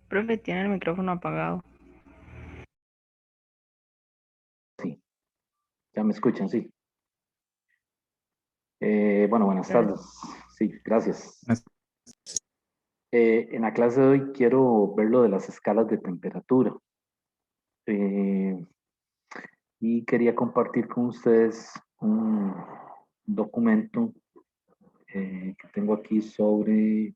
Profe, tiene el micrófono apagado. Sí, ya me escuchan, sí. Bueno, buenas Gracias. tardes. Sí, gracias. En la clase de hoy quiero ver lo de las escalas de temperatura. Eh, y quería compartir con ustedes un documento que tengo aquí sobre,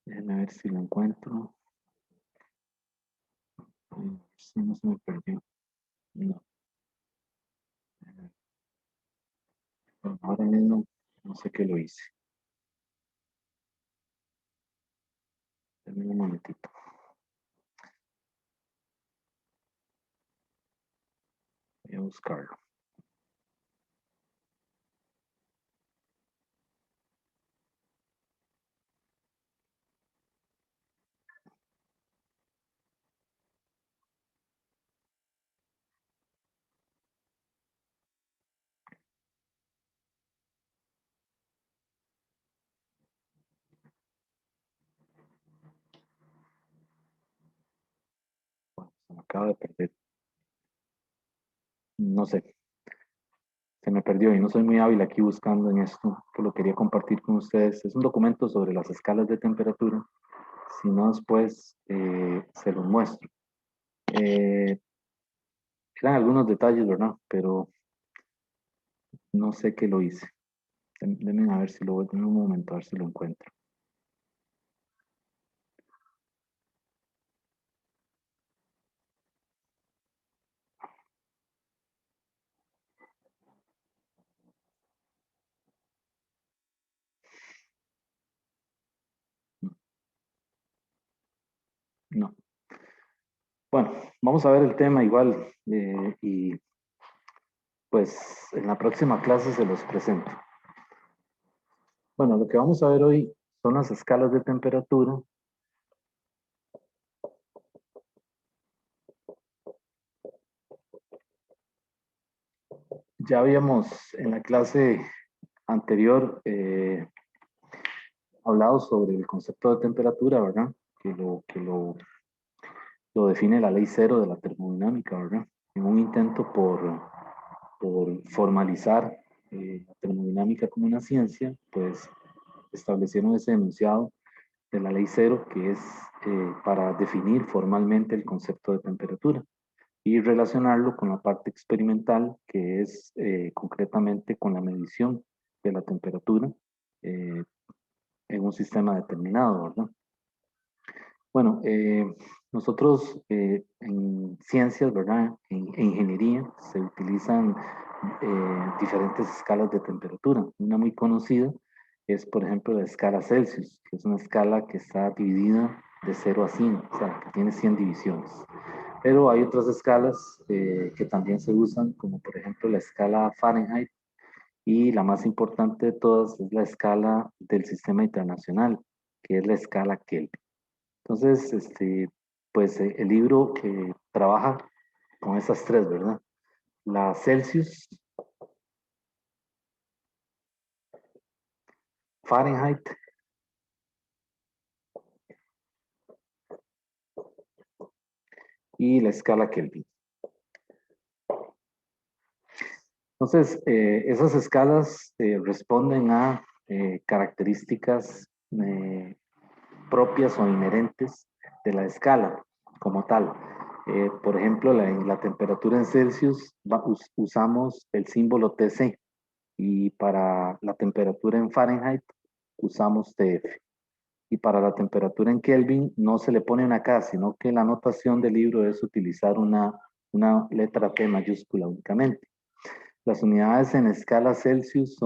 déjenme ver si lo encuentro. Si no se me perdió. No, bueno, ahora mismo no sé qué lo hice. Denme un momentito. Voy a buscarlo. Se me acaba de perder. No sé. Se me perdió y no soy muy hábil aquí buscando en esto, que lo quería compartir con ustedes. Es un documento sobre las escalas de temperatura. Si no, después se los muestro. Eh, Eran algunos detalles, ¿verdad? Pero no sé qué lo hice. Denme a ver si lo voy a un momento, a ver si lo encuentro. No. Bueno, vamos a ver el tema igual y pues en la próxima clase se los presento. Bueno, lo que vamos a ver hoy son las escalas de temperatura. Ya habíamos en la clase anterior hablado sobre el concepto de temperatura, ¿verdad? Que lo define la ley cero de la termodinámica, ¿verdad? En un intento por formalizar la termodinámica como una ciencia, pues establecieron ese enunciado de la ley cero que es para definir formalmente el concepto de temperatura y relacionarlo con la parte experimental, que es concretamente con la medición de la temperatura eh, en un sistema determinado, ¿verdad? Bueno, nosotros en ciencias, ¿verdad? En ingeniería se utilizan diferentes escalas de temperatura. Una muy conocida es, por ejemplo, la escala Celsius, que es una escala que está dividida de 0 a 100, o sea, que tiene 100 divisiones. Pero hay otras escalas que también se usan, como por ejemplo la escala Fahrenheit, y la más importante de todas es la escala del sistema internacional, que es la escala Kelvin. Entonces, pues el libro trabaja con esas tres, ¿verdad? La Celsius, Fahrenheit y la escala Kelvin. Entonces, esas escalas responden a características propias o inherentes de la escala como tal. Por ejemplo, en la temperatura en Celsius usamos el símbolo TC y para la temperatura en Fahrenheit usamos TF. Y para la temperatura en Kelvin no se le pone una K, sino que la anotación del libro es utilizar una letra P mayúscula únicamente. Las unidades en escala Celsius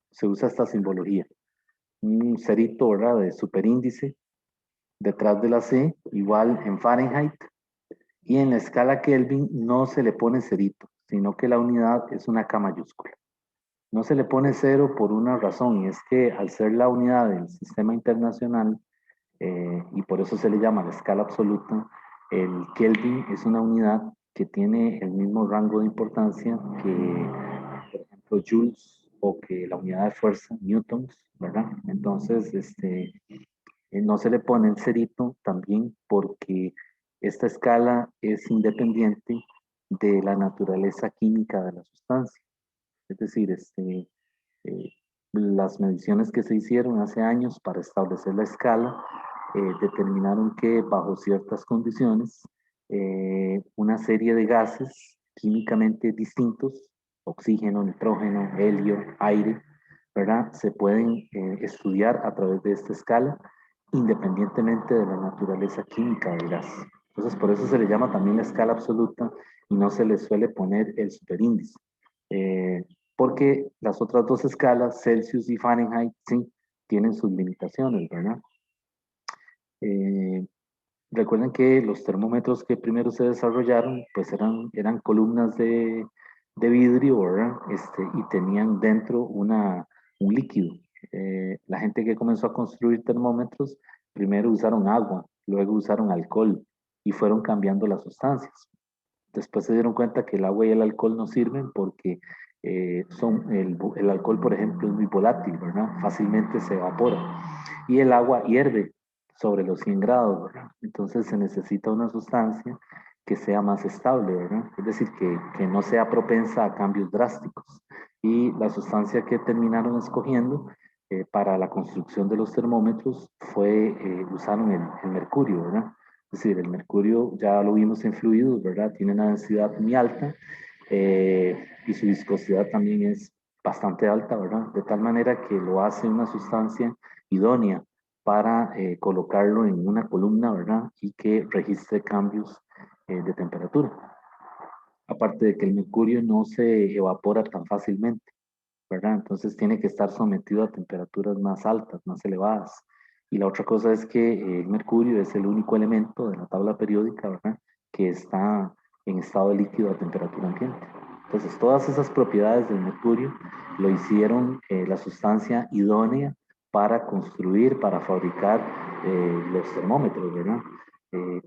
se usa esta simbología. Un cerito, ¿verdad? De superíndice detrás de la C, igual en Fahrenheit. Y en la escala Kelvin no se le pone cerito, sino que la unidad es una K mayúscula. No se le pone cero por una razón, y es que al ser la unidad del sistema internacional, y por eso se le llama la escala absoluta, el Kelvin es una unidad que tiene el mismo rango de importancia que, por ejemplo, joules o que la unidad de fuerza, newtons, ¿verdad? Entonces, No se le pone el cerito también porque esta escala es independiente de la naturaleza química de la sustancia. Es decir, eh, las mediciones que se hicieron hace años para establecer la escala determinaron que bajo ciertas condiciones una serie de gases químicamente distintos, oxígeno, nitrógeno, helio, aire, ¿verdad? Se pueden estudiar a través de esta escala independientemente de la naturaleza química del gas. Entonces, por eso se le llama también la escala absoluta y no se le suele poner el superíndice. Eh, Porque las otras dos escalas, Celsius y Fahrenheit, sí, tienen sus limitaciones, ¿verdad? Eh, Recuerden que los termómetros que primero se desarrollaron, pues eran columnas de vidrio, ¿verdad? Y tenían dentro un líquido. La gente que comenzó a construir termómetros, primero usaron agua, luego usaron alcohol y fueron cambiando las sustancias. Después se dieron cuenta que el agua y el alcohol no sirven porque el alcohol, por ejemplo, es muy volátil, ¿verdad? Fácilmente se evapora. Y el agua hierve sobre los 100 grados, ¿verdad? Entonces se necesita una sustancia que sea más estable, ¿verdad? Es decir, que no sea propensa a cambios drásticos. Y la sustancia que terminaron escogiendo para la construcción de los termómetros usaron el mercurio, ¿verdad? Es decir, el mercurio ya lo vimos en fluidos, ¿verdad? Tiene una densidad muy alta y su viscosidad también es bastante alta, ¿verdad? De tal manera que lo hace una sustancia idónea para colocarlo en una columna, ¿verdad? Y que registre cambios de temperatura. Aparte de que el mercurio no se evapora tan fácilmente, ¿verdad? Entonces tiene que estar sometido a temperaturas más altas, más elevadas. Y la otra cosa es que el mercurio es el único elemento de la tabla periódica, ¿verdad? Que está en estado de líquido a temperatura ambiente. Entonces, todas esas propiedades del mercurio lo hicieron la sustancia idónea para construir, para fabricar los termómetros, ¿verdad?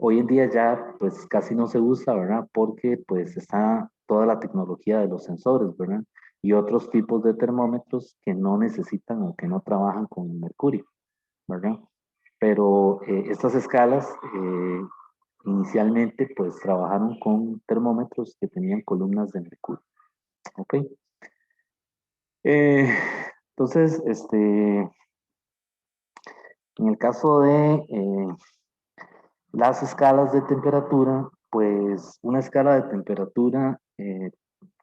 Hoy en día ya pues casi no se usa, ¿verdad? Porque pues está toda la tecnología de los sensores, ¿verdad? Y otros tipos de termómetros que no necesitan o que no trabajan con el mercurio, ¿verdad? Pero estas escalas inicialmente pues trabajaron con termómetros que tenían columnas de mercurio, ¿ok? Eh, entonces, en el caso de las escalas de temperatura, pues una escala de temperatura,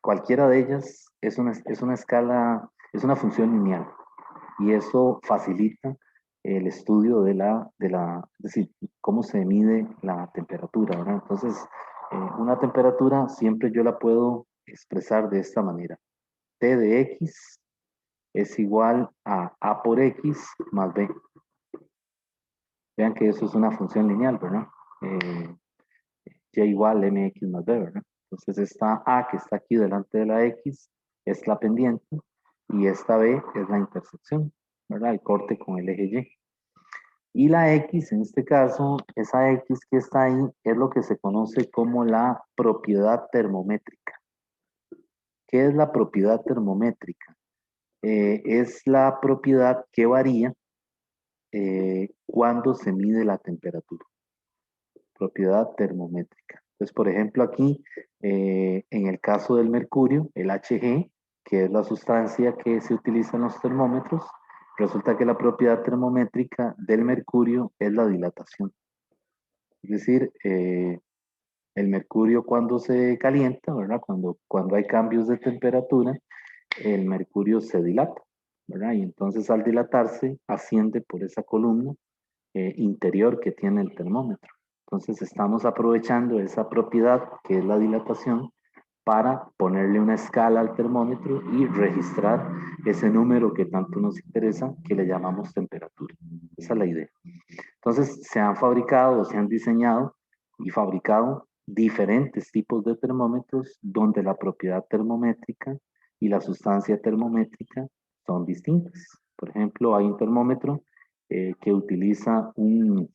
cualquiera de ellas es una escala, es una función lineal y eso facilita el estudio es decir, cómo se mide la temperatura, ¿verdad? Entonces, una temperatura siempre yo la puedo expresar de esta manera. T de X es igual a A por X más B. Vean que eso es una función lineal, ¿verdad? Eh, Y igual mx más b, ¿verdad? Entonces esta A que está aquí delante de la X es la pendiente y esta B es la intersección, ¿verdad? El corte con el eje Y. Y la X, en este caso, esa X que está ahí es lo que se conoce como la propiedad termométrica. ¿Qué es la propiedad termométrica? Es la propiedad que varía cuando se mide la temperatura. Propiedad termométrica. Entonces, por ejemplo, aquí, en el caso del mercurio, el Hg, que es la sustancia que se utiliza en los termómetros, resulta que la propiedad termométrica del mercurio es la dilatación. Es decir, el mercurio cuando se calienta, ¿verdad? Cuando hay cambios de temperatura, el mercurio se dilata, ¿verdad? Y entonces al dilatarse asciende por esa columna interior que tiene el termómetro. Entonces estamos aprovechando esa propiedad que es la dilatación para ponerle una escala al termómetro y registrar ese número que tanto nos interesa, que le llamamos temperatura. Esa es la idea. Entonces se han fabricado, se han diseñado y fabricado diferentes tipos de termómetros donde la propiedad termométrica y la sustancia termométrica son distintas. Por ejemplo, hay un termómetro que utiliza un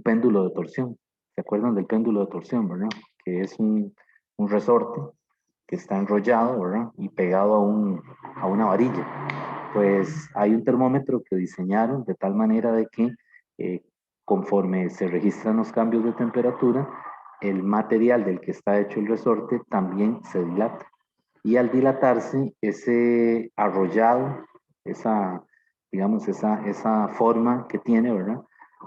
péndulo de torsión. ¿Se acuerdan del péndulo de torsión, verdad? Que es un resorte que está enrollado, ¿verdad? Y pegado a una varilla. pues hay un termómetro que diseñaron de tal manera de que conforme se registran los cambios de temperatura, el material del que está hecho el resorte también se dilata. Y al dilatarse, ese arrollado, esa, digamos, esa forma que tiene, ¿verdad?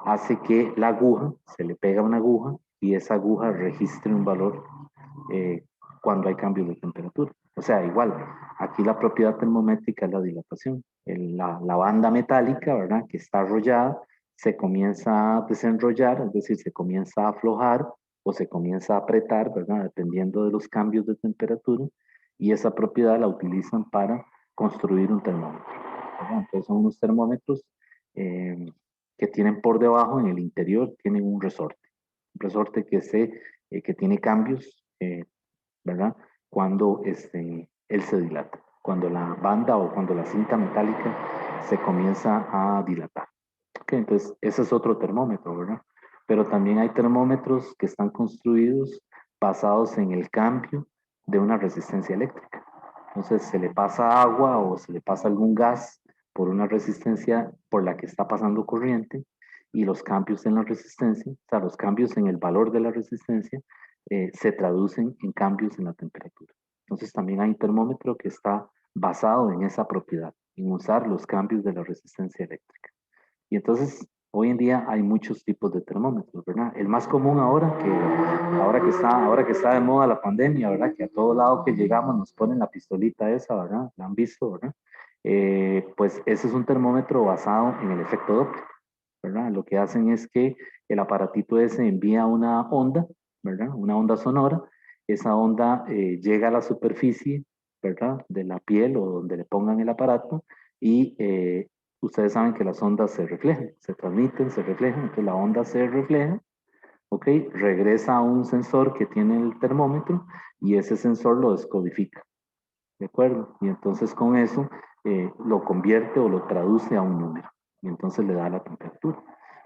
Hace que la aguja, se le pega una aguja y esa aguja registre un valor eh, cuando hay cambios de temperatura. O sea, igual, aquí la propiedad termométrica es la dilatación. La banda metálica, ¿verdad? Que está arrollada, se comienza a desenrollar, es decir, se comienza a aflojar o se comienza a apretar, ¿verdad? Dependiendo de los cambios de temperatura, y esa propiedad la utilizan para construir un termómetro, ¿verdad? Entonces son unos termómetros eh, que tienen por debajo, en el interior, tienen un resorte que tiene cambios, ¿verdad? Cuando él se dilata, cuando la banda o cuando la cinta metálica se comienza a dilatar. Okay, entonces, ese es otro termómetro, ¿verdad? Pero también hay termómetros que están construidos basados en el cambio de una resistencia eléctrica. Entonces, se le pasa agua o se le pasa algún gas por una resistencia por la que está pasando corriente, y los cambios en la resistencia, o sea, los cambios en el valor de la resistencia, se traducen en cambios en la temperatura. Entonces, también hay un termómetro que está basado en esa propiedad, en usar los cambios de la resistencia eléctrica. Y entonces, hoy en día hay muchos tipos de termómetros, ¿verdad? El más común ahora que está de moda la pandemia, ¿verdad? Que a todo lado que llegamos nos ponen la pistolita esa, ¿verdad? La han visto, ¿verdad? Pues ese es un termómetro basado en el efecto Doppler, ¿verdad? Lo que hacen es que el aparatito ese envía una onda, ¿verdad? Una onda sonora. Esa onda llega a la superficie, ¿verdad? De la piel o donde le pongan el aparato, y ustedes saben que las ondas se reflejan, se transmiten, se reflejan, entonces la onda se refleja, ¿ok? Regresa a un sensor que tiene el termómetro y ese sensor lo descodifica, ¿de acuerdo? Y entonces con eso lo convierte o lo traduce a un número y entonces le da la temperatura.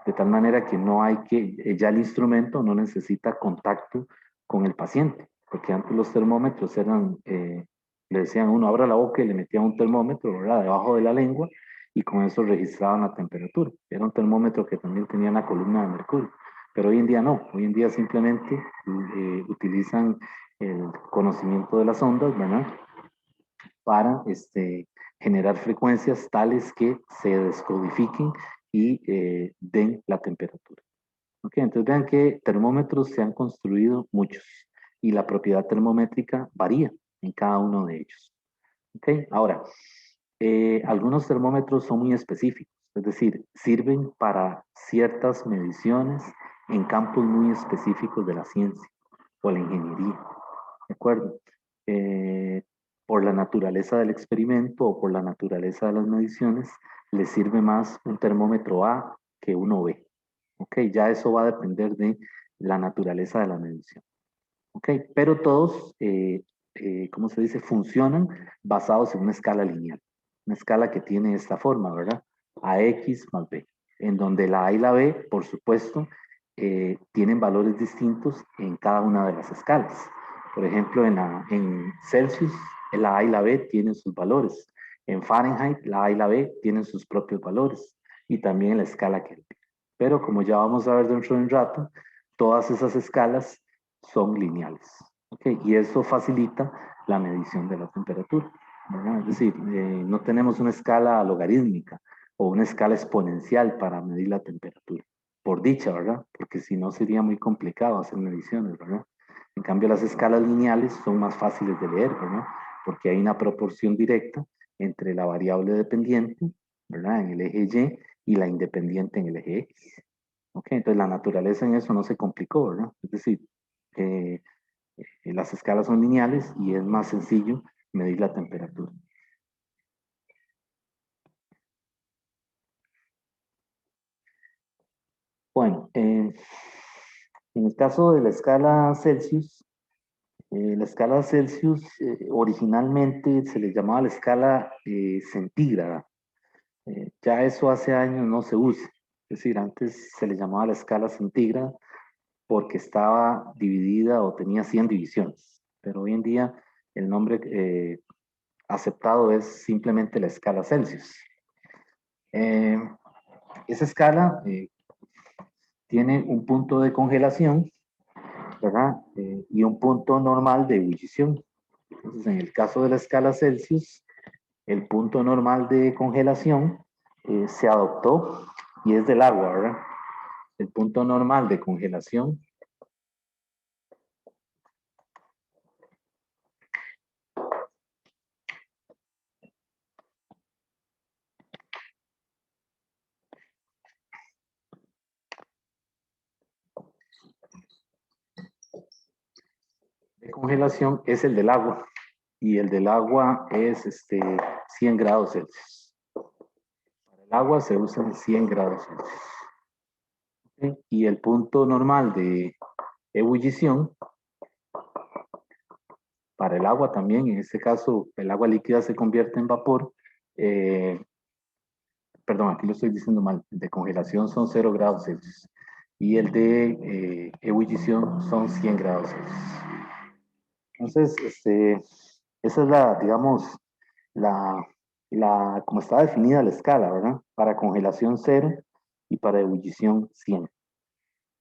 De tal manera que no hay que, ya el instrumento no necesita contacto con el paciente, porque antes los termómetros eran, le decían a uno, abra la boca y le metían un termómetro, ¿verdad? Debajo de la lengua, y con eso registraban la temperatura. Era un termómetro que también tenía una columna de mercurio, pero hoy en día no, hoy en día simplemente utilizan el conocimiento de las ondas, ¿verdad? Para generar frecuencias tales que se descodifiquen y den la temperatura. ¿Okay? Entonces vean que termómetros se han construido muchos y la propiedad termométrica varía en cada uno de ellos. ¿Okay? Ahora, algunos termómetros son muy específicos, es decir, sirven para ciertas mediciones en campos muy específicos de la ciencia o la ingeniería. ¿De acuerdo? Eh, por la naturaleza del experimento o por la naturaleza de las mediciones, le sirve más un termómetro A que uno B. ¿Ok? Ya eso va a depender de la naturaleza de la medición. ¿Ok? Pero todos, ¿cómo se dice? Funcionan basados en una escala lineal. Una escala que tiene esta forma, ¿verdad? AX más B. En donde la A y la B, por supuesto, tienen valores distintos en cada una de las escalas. Por ejemplo, en Celsius, la A y la B tienen sus valores. En Fahrenheit, la A y la B tienen sus propios valores. Y también en la escala Kelvin. Pero como ya vamos a ver dentro de un rato, todas esas escalas son lineales. ¿Okay? Y eso facilita la medición de la temperatura, ¿verdad? Es decir, no tenemos una escala logarítmica o una escala exponencial para medir la temperatura. Por dicha, ¿verdad? Porque si no sería muy complicado hacer mediciones, ¿verdad? En cambio, las escalas lineales son más fáciles de leer, ¿verdad? Porque hay una proporción directa entre la variable dependiente, ¿verdad? En el eje Y, y la independiente en el eje X. ¿Ok? Entonces la naturaleza en eso no se complicó, ¿verdad? Es decir, eh, las escalas son lineales y es más sencillo medir la temperatura. Bueno, en el caso de la escala Celsius originalmente se le llamaba la escala centígrada. Ya eso hace años no se usa. Es decir, antes se le llamaba la escala centígrada porque estaba dividida o tenía 100 divisiones. Pero hoy en día el nombre aceptado es simplemente la escala Celsius. Esa escala tiene un punto de congelación, ¿verdad? Y un punto normal de ebullición. Entonces, en el caso de la escala Celsius, el punto normal de congelación se adoptó y es del agua, ¿verdad? El punto normal de congelación es el del agua y el del agua es 100 grados Celsius. Para el agua se usan 100 grados Celsius. ¿Okay? Y el punto normal de ebullición para el agua también, en este caso el agua líquida se convierte en vapor. Perdón, aquí lo estoy diciendo mal, el de congelación son 0 grados Celsius y el de ebullición son 100 grados Celsius. Entonces, esa es la, digamos, como está definida la escala, ¿verdad? Para congelación 0 y para ebullición 100.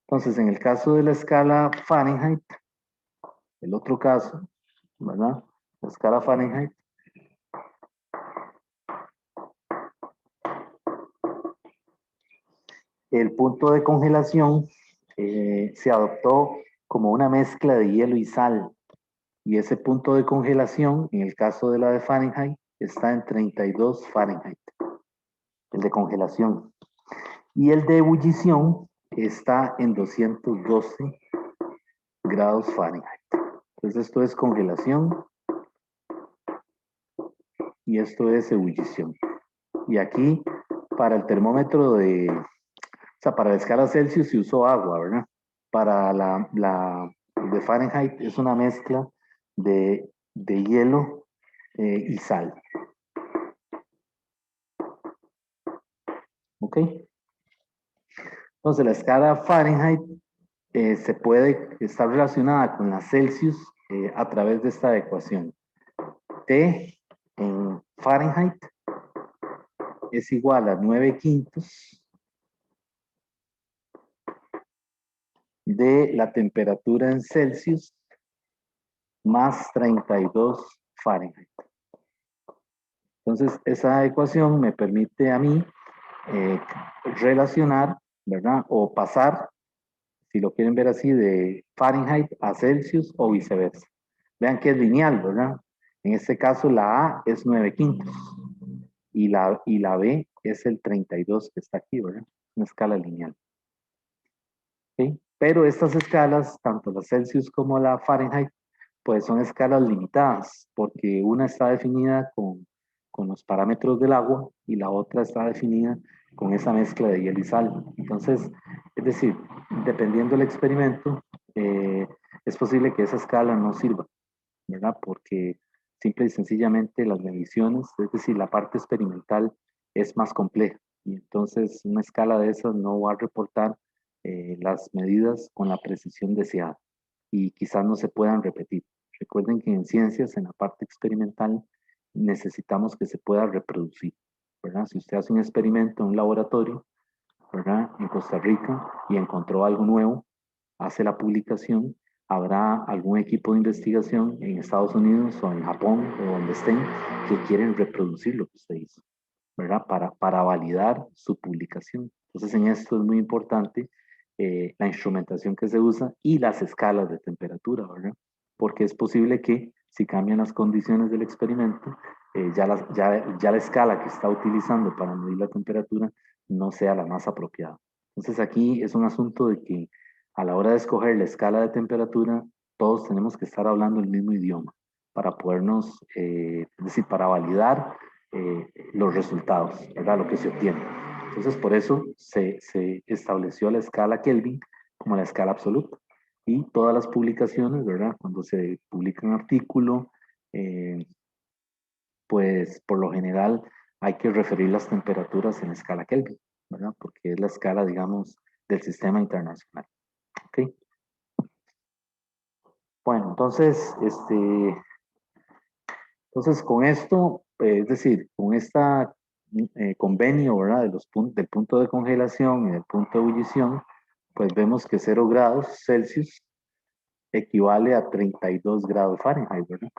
Entonces, en el caso de la escala Fahrenheit, el otro caso, ¿verdad? La escala Fahrenheit, el punto de congelación se adoptó como una mezcla de hielo y sal. Y ese punto de congelación, en el caso de la de Fahrenheit, está en 32 Fahrenheit, el de congelación. Y el de ebullición está en 212 grados Fahrenheit. Entonces esto es congelación y esto es ebullición. Y aquí, para el termómetro o sea, para la escala Celsius se usó agua, ¿verdad? Para la de Fahrenheit es una mezcla de hielo y sal. ¿Ok? Entonces la escala Fahrenheit se puede estar relacionada con la Celsius a través de esta ecuación. T en Fahrenheit es igual a 9 quintos de la temperatura en Celsius más 32 Fahrenheit. Entonces, esa ecuación me permite a mí relacionar, ¿verdad? O pasar, si lo quieren ver así, de Fahrenheit a Celsius o viceversa. Vean que es lineal, ¿verdad? En este caso, la A es 9 quintos y la B es el 32 que está aquí, ¿verdad? Una escala lineal. ¿Sí? Pero estas escalas, tanto la Celsius como la Fahrenheit, pues son escalas limitadas, porque una está definida con los parámetros del agua y la otra está definida con esa mezcla de hielo y sal. Entonces, es decir, dependiendo del experimento, es posible que esa escala no sirva, ¿verdad? Porque simple y sencillamente las mediciones, es decir, la parte experimental es más compleja y entonces una escala de esas no va a reportar las medidas con la precisión deseada y quizás no se puedan repetir. Recuerden que en ciencias, en la parte experimental, necesitamos que se pueda reproducir, ¿verdad? Si usted hace un experimento en un laboratorio, ¿verdad? En Costa Rica y encontró algo nuevo, hace la publicación, habrá algún equipo de investigación en Estados Unidos o en Japón o donde estén que quieren reproducir lo que usted hizo, ¿verdad? Para validar su publicación. Entonces en esto es muy importante la instrumentación que se usa y las escalas de temperatura, ¿verdad? Porque es posible que si cambian las condiciones del experimento, ya la escala que está utilizando para medir la temperatura no sea la más apropiada. Entonces aquí es un asunto de que a la hora de escoger la escala de temperatura, todos tenemos que estar hablando el mismo idioma para podernos, es decir, para validar los resultados, ¿verdad? Lo que se obtiene. Entonces, por eso se estableció la escala Kelvin como la escala absoluta. Y todas las publicaciones, ¿verdad? Cuando se publica un artículo, pues por lo general hay que referir las temperaturas en la escala Kelvin, ¿verdad? Porque es la escala, digamos, del sistema internacional. ¿Ok? Bueno, entonces, Entonces, con esto, es decir, con esta convenio, ¿verdad? De del punto de congelación y del punto de ebullición, pues vemos que 0 grados Celsius equivale a 32 grados Fahrenheit, ¿verdad?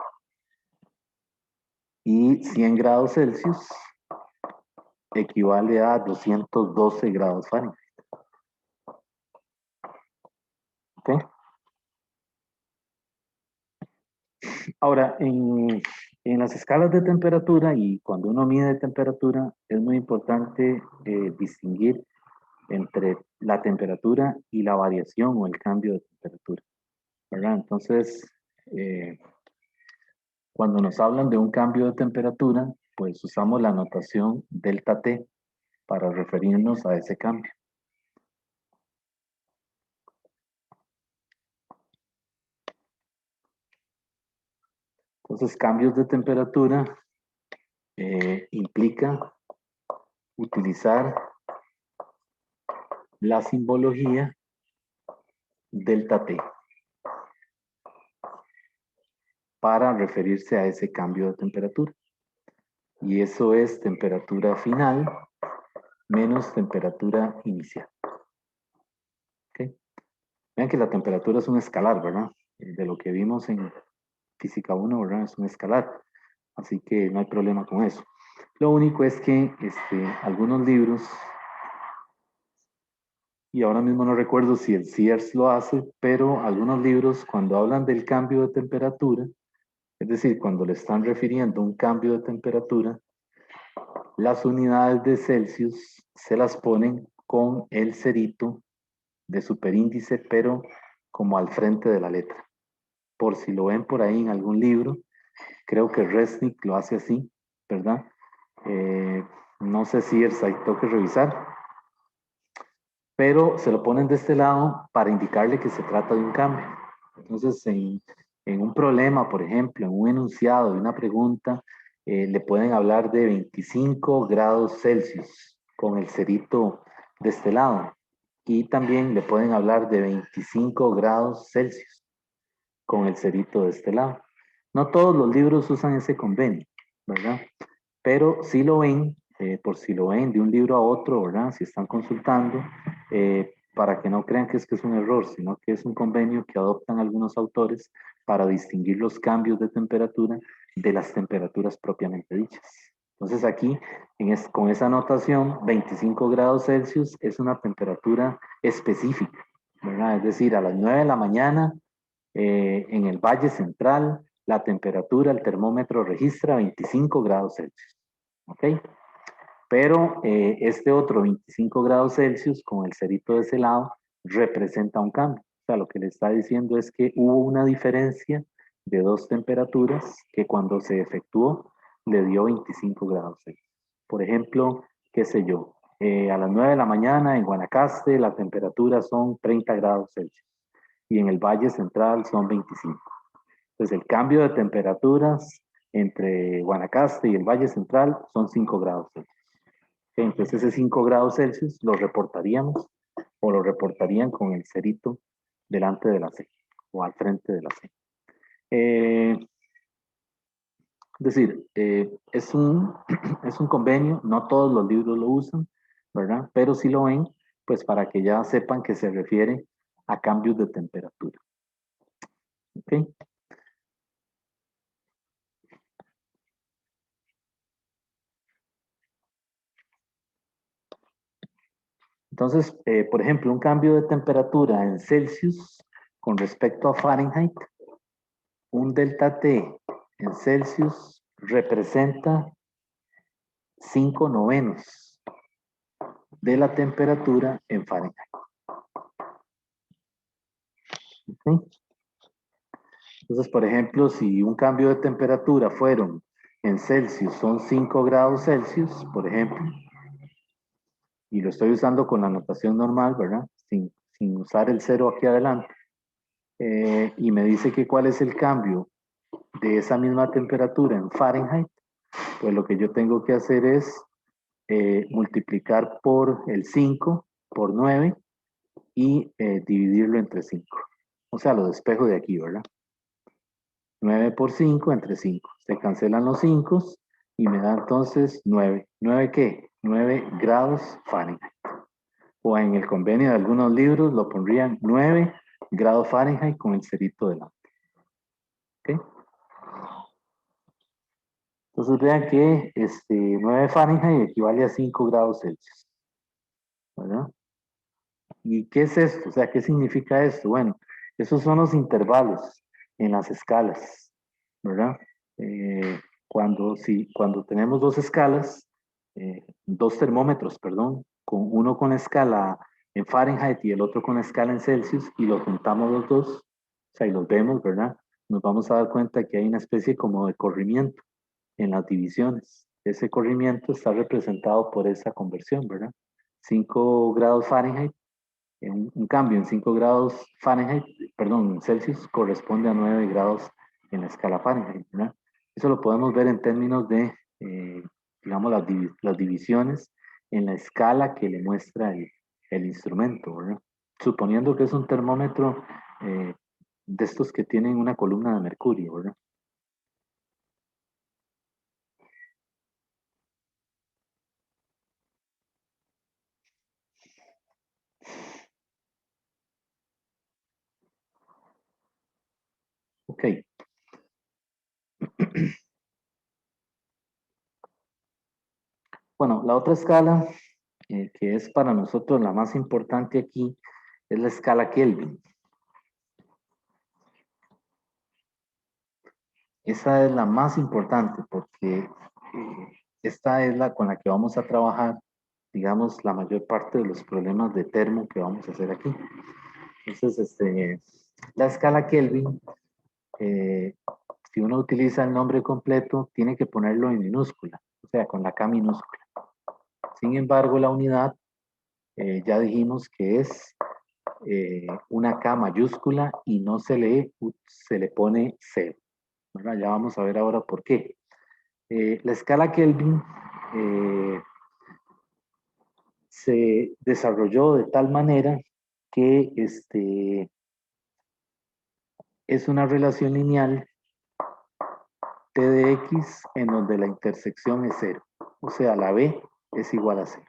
Y 100 grados Celsius equivale a 212 grados Fahrenheit. ¿Okay? Ahora, en las escalas de temperatura y cuando uno mide temperatura, es muy importante distinguir entre la temperatura y la variación o el cambio de temperatura, ¿verdad? Entonces, cuando nos hablan de un cambio de temperatura, pues usamos la notación delta T para referirnos a ese cambio. Entonces, cambios de temperatura implica utilizar la simbología delta T para referirse a ese cambio de temperatura. Y eso es temperatura final menos temperatura inicial. ¿Okay? Vean que la temperatura es un escalar, ¿verdad? De lo que vimos en física 1, ¿verdad? Es un escalar. Así que no hay problema con eso. Lo único es que algunos libros, y ahora mismo no recuerdo si el Sears lo hace, pero algunos libros cuando hablan del cambio de temperatura, es decir, cuando le están refiriendo a un cambio de temperatura, las unidades de Celsius se las ponen con el cerito de superíndice, pero como al frente de la letra. Por si lo ven por ahí en algún libro, creo que Resnick lo hace así, ¿verdad? No sé si hay que revisar, pero se lo ponen de este lado para indicarle que se trata de un cambio. Entonces, en un problema, por ejemplo, en un enunciado de una pregunta, le pueden hablar de 25 grados Celsius con el cerito de este lado. Y también le pueden hablar de 25 grados Celsius con el cerito de este lado. No todos los libros usan ese convenio, ¿verdad? Pero si lo ven, por si lo ven de un libro a otro, ¿verdad? Si están consultando, para que no crean que es un error, sino que es un convenio que adoptan algunos autores para distinguir los cambios de temperatura de las temperaturas propiamente dichas. Entonces aquí, con esa anotación, 25 grados Celsius es una temperatura específica, ¿verdad? Es decir, a las 9 de la mañana, en el Valle Central, la temperatura, el termómetro registra 25 grados Celsius. ¿Ok? Pero este otro 25 grados Celsius con el cerito de ese lado representa un cambio. O sea, lo que le está diciendo es que hubo una diferencia de dos temperaturas que cuando se efectuó le dio 25 grados Celsius. Por ejemplo, qué sé yo, a las 9 de la mañana en Guanacaste la temperatura son 30 grados Celsius y en el Valle Central son 25. Entonces el cambio de temperaturas entre Guanacaste y el Valle Central son 5 grados Celsius. Entonces ese 5 grados Celsius lo reportaríamos o lo reportarían con el cerito delante de la C o al frente de la C. Es decir, es un convenio, no todos los libros lo usan, ¿verdad? Pero si lo ven, pues para que ya sepan que se refiere a cambios de temperatura. ¿Ok? Entonces, por ejemplo, un cambio de temperatura en Celsius con respecto a Fahrenheit, un delta T en Celsius representa 5 novenos de la temperatura en Fahrenheit. ¿Okay? Entonces, por ejemplo, si un cambio de temperatura fueron en Celsius, son 5 grados Celsius, por ejemplo, y lo estoy usando con la notación normal, ¿verdad? Sin usar el cero aquí adelante. Y me dice que cuál es el cambio de esa misma temperatura en Fahrenheit, pues lo que yo tengo que hacer es multiplicar por el 5, por 9 y dividirlo entre 5. O sea, lo despejo de aquí, ¿verdad? 9 por 5 entre 5. Se cancelan los 5 y me da entonces 9. ¿9 qué? 9 grados Fahrenheit. O en el convenio de algunos libros lo pondrían 9 grados Fahrenheit con el cerito delante. ¿Ok? Entonces vean que 9 Fahrenheit equivale a 5 grados Celsius. ¿Verdad? ¿Y qué es esto? O sea, ¿qué significa esto? Bueno, esos son los intervalos en las escalas, ¿verdad? Cuando tenemos dos escalas, dos termómetros, perdón, uno con la escala en Fahrenheit y el otro con la escala en Celsius, y los juntamos los dos, o sea, y los vemos, ¿verdad? Nos vamos a dar cuenta que hay una especie como de corrimiento en las divisiones. Ese corrimiento está representado por esa conversión, ¿verdad? 5 grados Fahrenheit, un cambio en 5 grados Fahrenheit, perdón, Celsius, corresponde a 9 grados en la escala Fahrenheit, ¿verdad? Eso lo podemos ver en términos de, digamos, las divisiones en la escala que le muestra el instrumento, ¿verdad? Suponiendo que es un termómetro de estos que tienen una columna de mercurio, ¿verdad? Ok. Bueno, la otra escala que es para nosotros la más importante aquí es la escala Kelvin. Esa es la más importante porque esta es la con la que vamos a trabajar, digamos, la mayor parte de los problemas de termo que vamos a hacer aquí. Entonces, la escala Kelvin, eh, si uno utiliza el nombre completo, tiene que ponerlo en minúscula, o sea, con la K minúscula. Sin embargo, la unidad, ya dijimos que es una K mayúscula y no se le pone cero. ¿Verdad? Ya vamos a ver ahora por qué. La escala Kelvin se desarrolló de tal manera que es una relación lineal T de X en donde la intersección es cero. O sea, la B es igual a cero.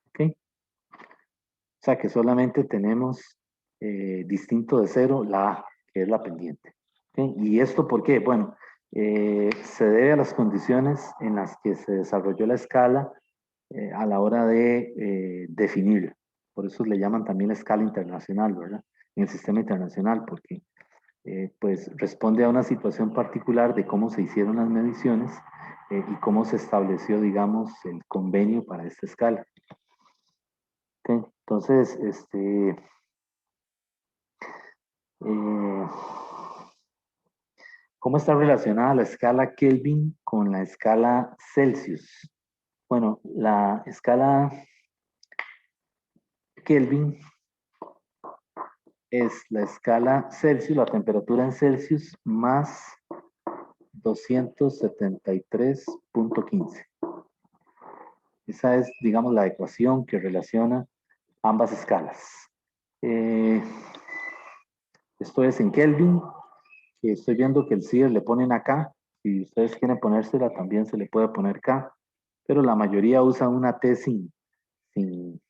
¿Ok? O sea que solamente tenemos distinto de cero la A, que es la pendiente. ¿Ok? ¿Y esto por qué? Bueno, se debe a las condiciones en las que se desarrolló la escala a la hora de definirla. Por eso le llaman también la escala internacional, ¿verdad? En el sistema internacional, porque pues responde a una situación particular de cómo se hicieron las mediciones y cómo se estableció, digamos, el convenio para esta escala. ¿Okay? Entonces, eh, ¿cómo está relacionada la escala Kelvin con la escala Celsius? Bueno, la escala Kelvin es la escala Celsius, la temperatura en Celsius, más 273.15. Esa es, digamos, la ecuación que relaciona ambas escalas. Eh, Esto es en Kelvin, que estoy viendo que el CIR le ponen acá. Si ustedes quieren ponérsela, también se le puede poner K, pero la mayoría usa una T sin, sin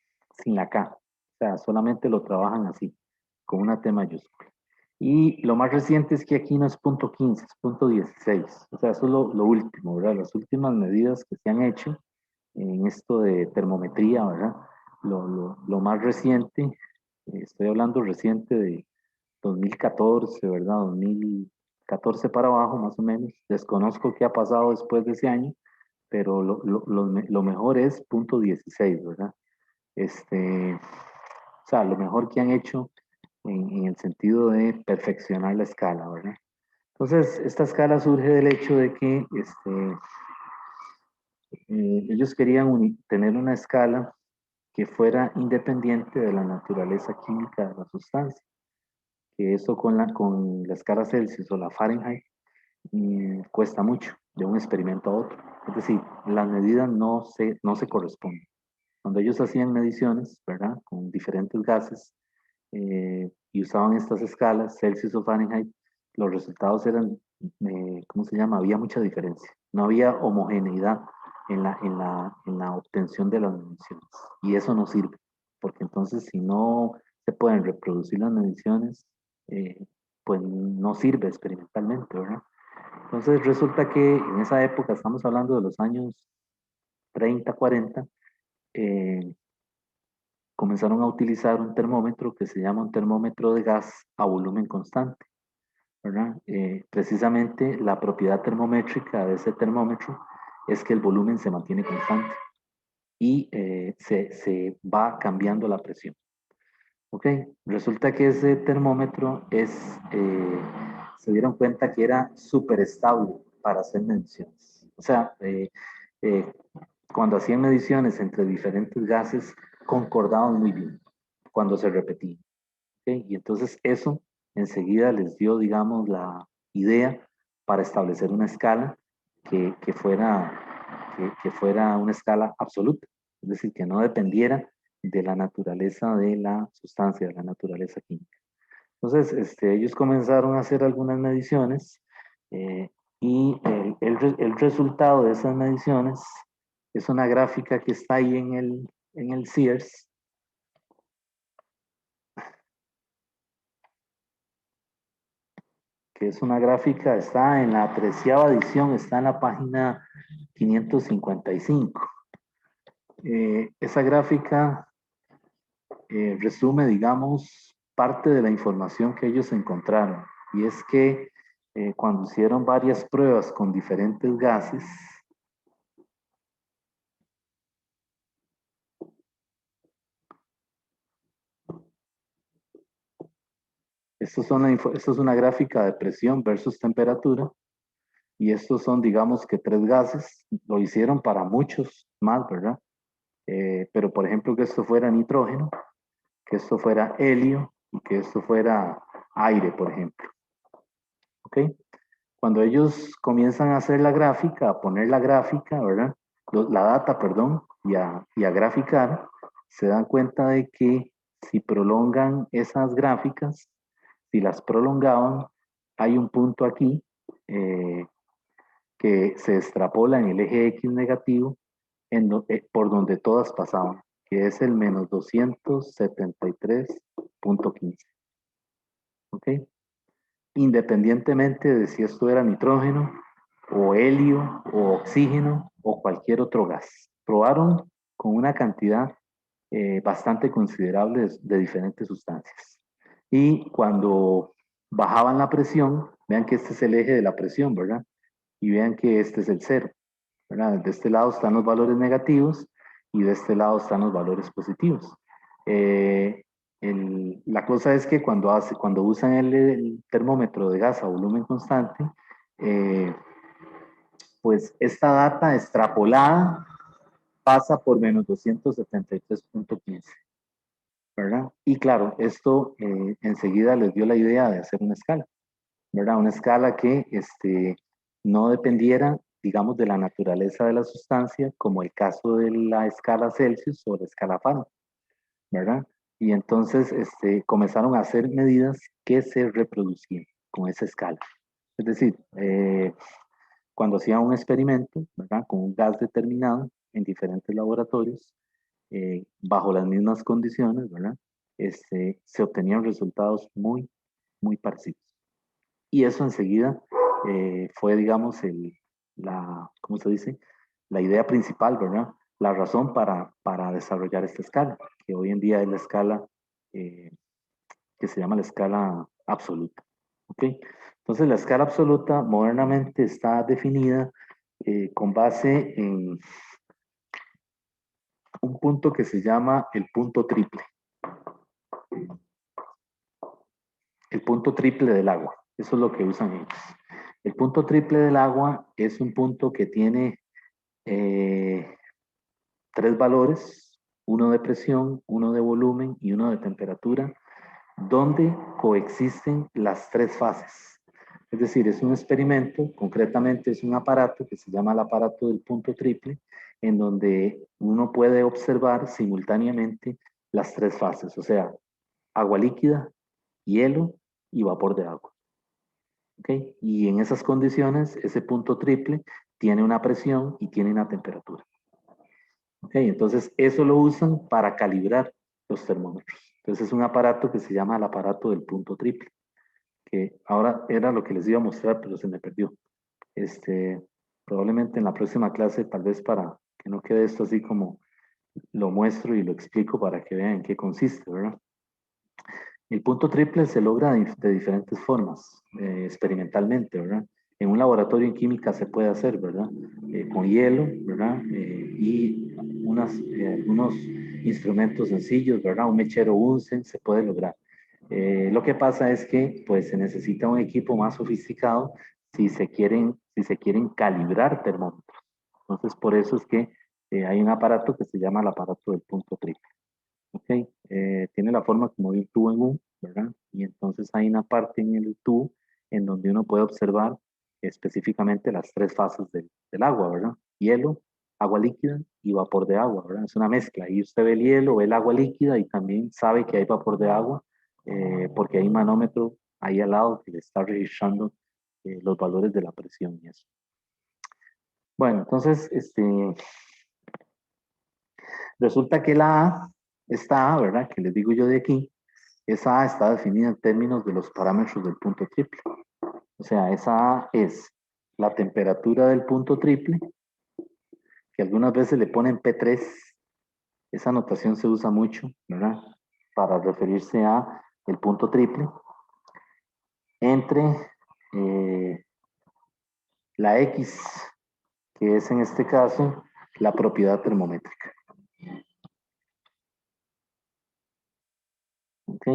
la K. O sea, solamente lo trabajan así, con una T mayúscula. Y lo más reciente es que aquí no es punto 15, es punto 16. O sea, eso es lo último, ¿verdad? Las últimas medidas que se han hecho en esto de termometría, ¿verdad? Lo más reciente, estoy hablando reciente de 2014, ¿verdad? 2014 para abajo, más o menos. Desconozco qué ha pasado después de ese año, pero lo mejor es punto 16, ¿verdad? O sea, lo mejor que han hecho en el sentido de perfeccionar la escala, ¿verdad? Entonces, esta escala surge del hecho de que ellos querían tener una escala que fuera independiente de la naturaleza química de la sustancia, que eso con la escala Celsius o la Fahrenheit cuesta mucho de un experimento a otro. Es decir, las medidas no se corresponden. Cuando ellos hacían mediciones, ¿verdad? Con diferentes gases y usaban estas escalas, Celsius o Fahrenheit, los resultados eran ¿cómo se llama? Había mucha diferencia. No había homogeneidad en la obtención de las mediciones. Y eso no sirve, porque entonces si no se pueden reproducir las mediciones, pues no sirve experimentalmente, ¿verdad? Entonces resulta que en esa época, estamos hablando de los años 30, 40, eh, comenzaron a utilizar un termómetro que se llama un termómetro de gas a volumen constante, ¿verdad? Precisamente la propiedad termométrica de ese termómetro es que el volumen se mantiene constante y se va cambiando la presión. ¿Ok? Resulta que ese termómetro se dieron cuenta que era súper estable para hacer mediciones. O sea, eh, cuando hacían mediciones entre diferentes gases, concordaban muy bien cuando se repetían. ¿Ok? Y entonces eso enseguida les dio, digamos, la idea para establecer una escala que fuera una escala absoluta, es decir, que no dependiera de la naturaleza de la sustancia, de la naturaleza química. Entonces, ellos comenzaron a hacer algunas mediciones eh, y el resultado de esas mediciones es una gráfica que está ahí en el Sears, que es una gráfica, está en la 13ª edición, está en la página 555. Esa gráfica resume, digamos, parte de la información que ellos encontraron. Y es que cuando hicieron varias pruebas con diferentes gases, esto es una gráfica de presión versus temperatura, y estos son, digamos, que tres gases, lo hicieron para muchos más, ¿verdad? Pero, por ejemplo, que esto fuera nitrógeno, que esto fuera helio y que esto fuera aire, por ejemplo. ¿Ok? Cuando ellos comienzan a hacer la gráfica, a poner la gráfica, ¿verdad? La data, perdón, y a graficar, se dan cuenta de que si prolongan esas gráficas, si las prolongaban, hay un punto aquí eh, que se extrapola en el eje X negativo por donde todas pasaban, que es el menos 273.15. ¿Ok? Independientemente de si esto era nitrógeno o helio o oxígeno o cualquier otro gas. Probaron con una cantidad bastante considerable de diferentes sustancias. Y cuando bajaban la presión, vean que este es el eje de la presión, ¿verdad? Y vean que este es el cero, ¿verdad? De este lado están los valores negativos y de este lado están los valores positivos. Eh, la cosa es que cuando usan el termómetro de gas a volumen constante, eh, pues esta data extrapolada pasa por menos 273.15, ¿verdad? Y claro, esto enseguida les dio la idea de hacer una escala, ¿verdad? Una escala que no dependiera, digamos, de la naturaleza de la sustancia, como el caso de la escala Celsius o la escala Fahrenheit, ¿verdad? Y entonces comenzaron a hacer medidas que se reproducían con esa escala. Es decir, cuando hacían un experimento, ¿verdad? Con un gas determinado en diferentes laboratorios, bajo las mismas condiciones, ¿verdad? Se obtenían resultados muy, muy parecidos. Y eso enseguida fue, digamos, ¿cómo se dice? La idea principal, ¿verdad? La razón para desarrollar esta escala, que hoy en día es la escala eh, que se llama la escala absoluta. ¿Ok? Entonces, la escala absoluta modernamente está definida con base en un punto que se llama el punto triple. El punto triple del agua. Eso es lo que usan ellos. El punto triple del agua es un punto que tiene tres valores, uno de presión, uno de volumen y uno de temperatura, donde coexisten las tres fases. Es decir, es un experimento, concretamente es un aparato que se llama el aparato del punto triple, en donde uno puede observar simultáneamente las tres fases, o sea, agua líquida, hielo y vapor de agua. ¿ok? Y en esas condiciones, ese punto triple tiene una presión y tiene una temperatura. ¿Ok? Entonces, eso lo usan para calibrar los termómetros. Entonces, es un aparato que se llama el aparato del punto triple, que ahora era lo que les iba a mostrar, pero se me perdió. Probablemente en la próxima clase, tal vez para que no quede esto así como lo muestro y lo explico para que vean en qué consiste, ¿verdad? El punto triple se logra de diferentes formas, experimentalmente, ¿verdad? En un laboratorio en química se puede hacer, ¿verdad? Con hielo, ¿verdad? Y algunos instrumentos sencillos, ¿verdad? Un mechero Bunsen se puede lograr. Lo que pasa es que, pues, se necesita un equipo más sofisticado si se quieren calibrar termómetros. Entonces, por eso es que hay un aparato que se llama el aparato del punto triple. ¿Ok? Tiene la forma como de un tubo en U, ¿verdad? Y entonces hay una parte en el tubo en donde uno puede observar específicamente las tres fases del agua, ¿verdad? Hielo, agua líquida y vapor de agua, ¿verdad? Es una mezcla. Ahí usted ve el hielo, ve el agua líquida y también sabe que hay vapor de agua porque hay un manómetro ahí al lado que le está registrando los valores de la presión y eso. Bueno, entonces, resulta que la A, esta A, ¿verdad? Que les digo yo de aquí, esa A está definida en términos de los parámetros del punto triple. O sea, esa A es la temperatura del punto triple, que algunas veces le ponen P3. Esa notación se usa mucho, ¿verdad? Para referirse a el punto triple, entre la X, que es en este caso la propiedad termométrica. ¿Ok?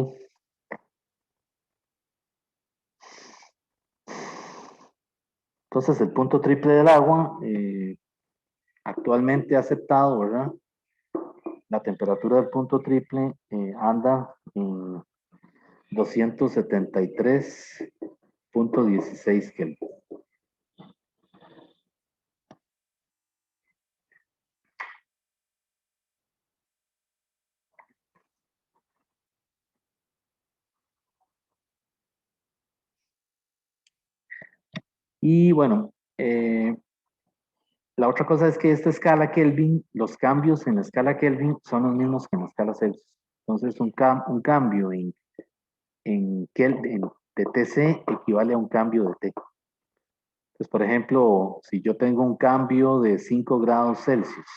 Entonces, el punto triple del agua, actualmente aceptado, ¿verdad? La temperatura del punto triple anda en 273.16 Kelvin. Y bueno, la otra cosa es que esta escala Kelvin, los cambios en la escala Kelvin son los mismos que en la escala Celsius. Entonces, un cambio en Kelvin de TC equivale a un cambio de T. Entonces, por ejemplo, si yo tengo un cambio de 5 grados Celsius,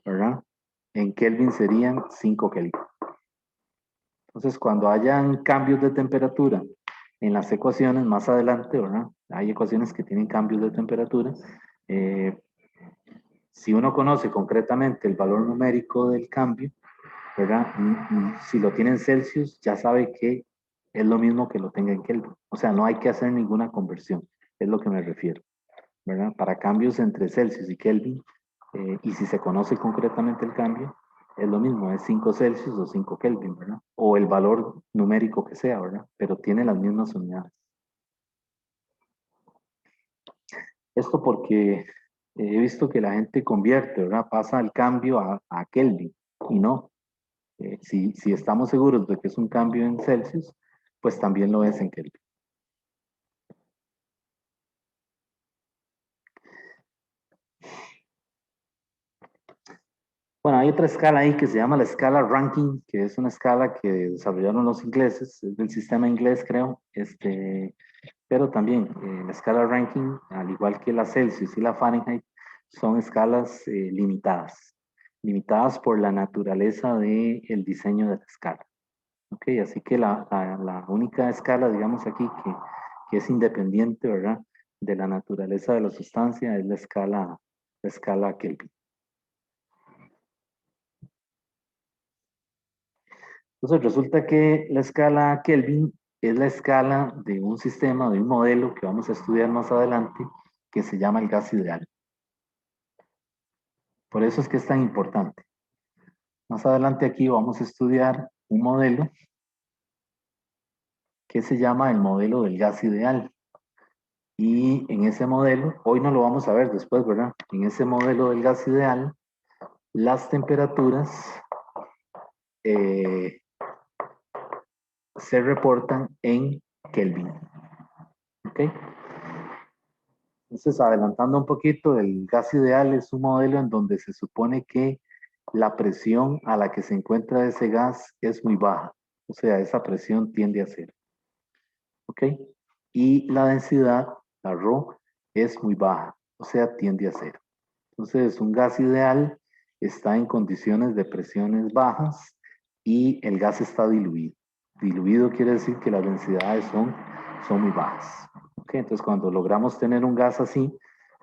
¿verdad? En Kelvin serían 5 Kelvin. Entonces, cuando hayan cambios de temperatura en las ecuaciones más adelante, ¿verdad? Hay ecuaciones que tienen cambios de temperatura. eh, si uno conoce concretamente el valor numérico del cambio, ¿verdad? Si lo tiene en Celsius, ya sabe que es lo mismo que lo tenga en Kelvin. O sea, no hay que hacer ninguna conversión, es lo que me refiero, ¿verdad? Para cambios entre Celsius y Kelvin, y si se conoce concretamente el cambio, es lo mismo, es 5 Celsius o 5 Kelvin, ¿verdad? O el valor numérico que sea, ¿verdad? Pero tiene las mismas unidades. Esto porque he visto que la gente convierte, ¿verdad? Pasa el cambio a Kelvin y no. Si estamos seguros de que es un cambio en Celsius, pues también lo es en Kelvin. Bueno, hay otra escala ahí que se llama la escala Rankine, que es una escala que desarrollaron los ingleses, es del sistema inglés, creo, pero también la escala Rankine, al igual que la Celsius y la Fahrenheit, son escalas limitadas por la naturaleza del diseño de la escala. Ok, así que la única escala, digamos aquí, que es independiente, ¿verdad? De la naturaleza de la sustancia es la escala Kelvin. Entonces resulta que la escala Kelvin es la escala de un sistema, de un modelo que vamos a estudiar más adelante, que se llama el gas ideal. Por eso es que es tan importante. Más adelante aquí vamos a estudiar un modelo que se llama el modelo del gas ideal. Y en ese modelo, hoy no lo vamos a ver después, ¿verdad? En ese modelo del gas ideal, las temperaturas se reportan en Kelvin. ¿Ok? Entonces, adelantando un poquito, el gas ideal es un modelo en donde se supone que la presión a la que se encuentra ese gas es muy baja. O sea, esa presión tiende a cero. ¿Ok? Y la densidad, la ρ, es muy baja. O sea, tiende a cero. Entonces, un gas ideal está en condiciones de presiones bajas y el gas está diluido. Diluido quiere decir que las densidades son muy bajas. ¿Ok? Entonces, cuando logramos tener un gas así,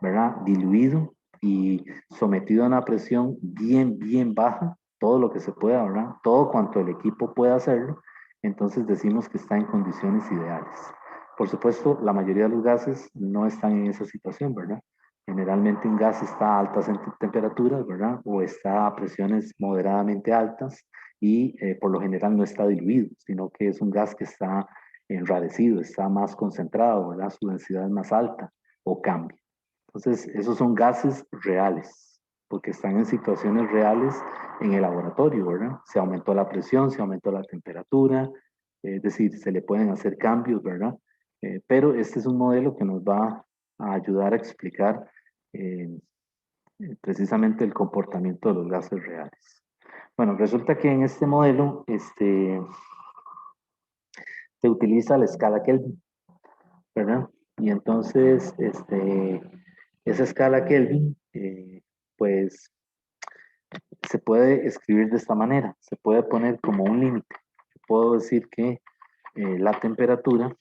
¿verdad? Diluido y sometido a una presión bien baja, todo lo que se pueda, ¿verdad? Todo cuanto el equipo pueda hacerlo, entonces decimos que está en condiciones ideales. Por supuesto, la mayoría de los gases no están en esa situación, ¿verdad? Generalmente un gas está a altas temperaturas, ¿verdad? O está a presiones moderadamente altas y por lo general no está diluido, sino que es un gas que está enrarecido, está más concentrado, ¿verdad? Su densidad es más alta o cambia. Entonces, esos son gases reales, porque están en situaciones reales en el laboratorio, ¿verdad? Se aumentó la presión, se aumentó la temperatura, es decir, se le pueden hacer cambios, ¿verdad? Pero este es un modelo que nos va a ayudar a explicar eh, precisamente el comportamiento de los gases reales. Bueno, resulta que en este modelo se utiliza la escala Kelvin, ¿verdad? Y entonces esa escala Kelvin, pues se puede escribir de esta manera, se puede poner como un límite. Puedo decir que la temperatura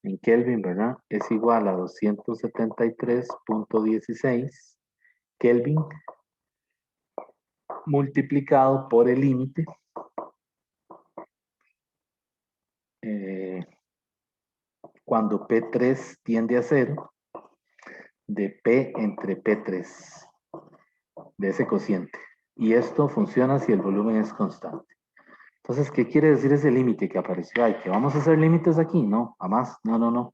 en Kelvin, ¿verdad? Es igual a 273.16 Kelvin multiplicado por el límite cuando P3 tiende a 0 de P entre P3 de ese cociente. Y esto funciona si el volumen es constante. Entonces, ¿qué quiere decir ese límite que apareció ahí? ¿Que vamos a hacer límites aquí? No, jamás. No.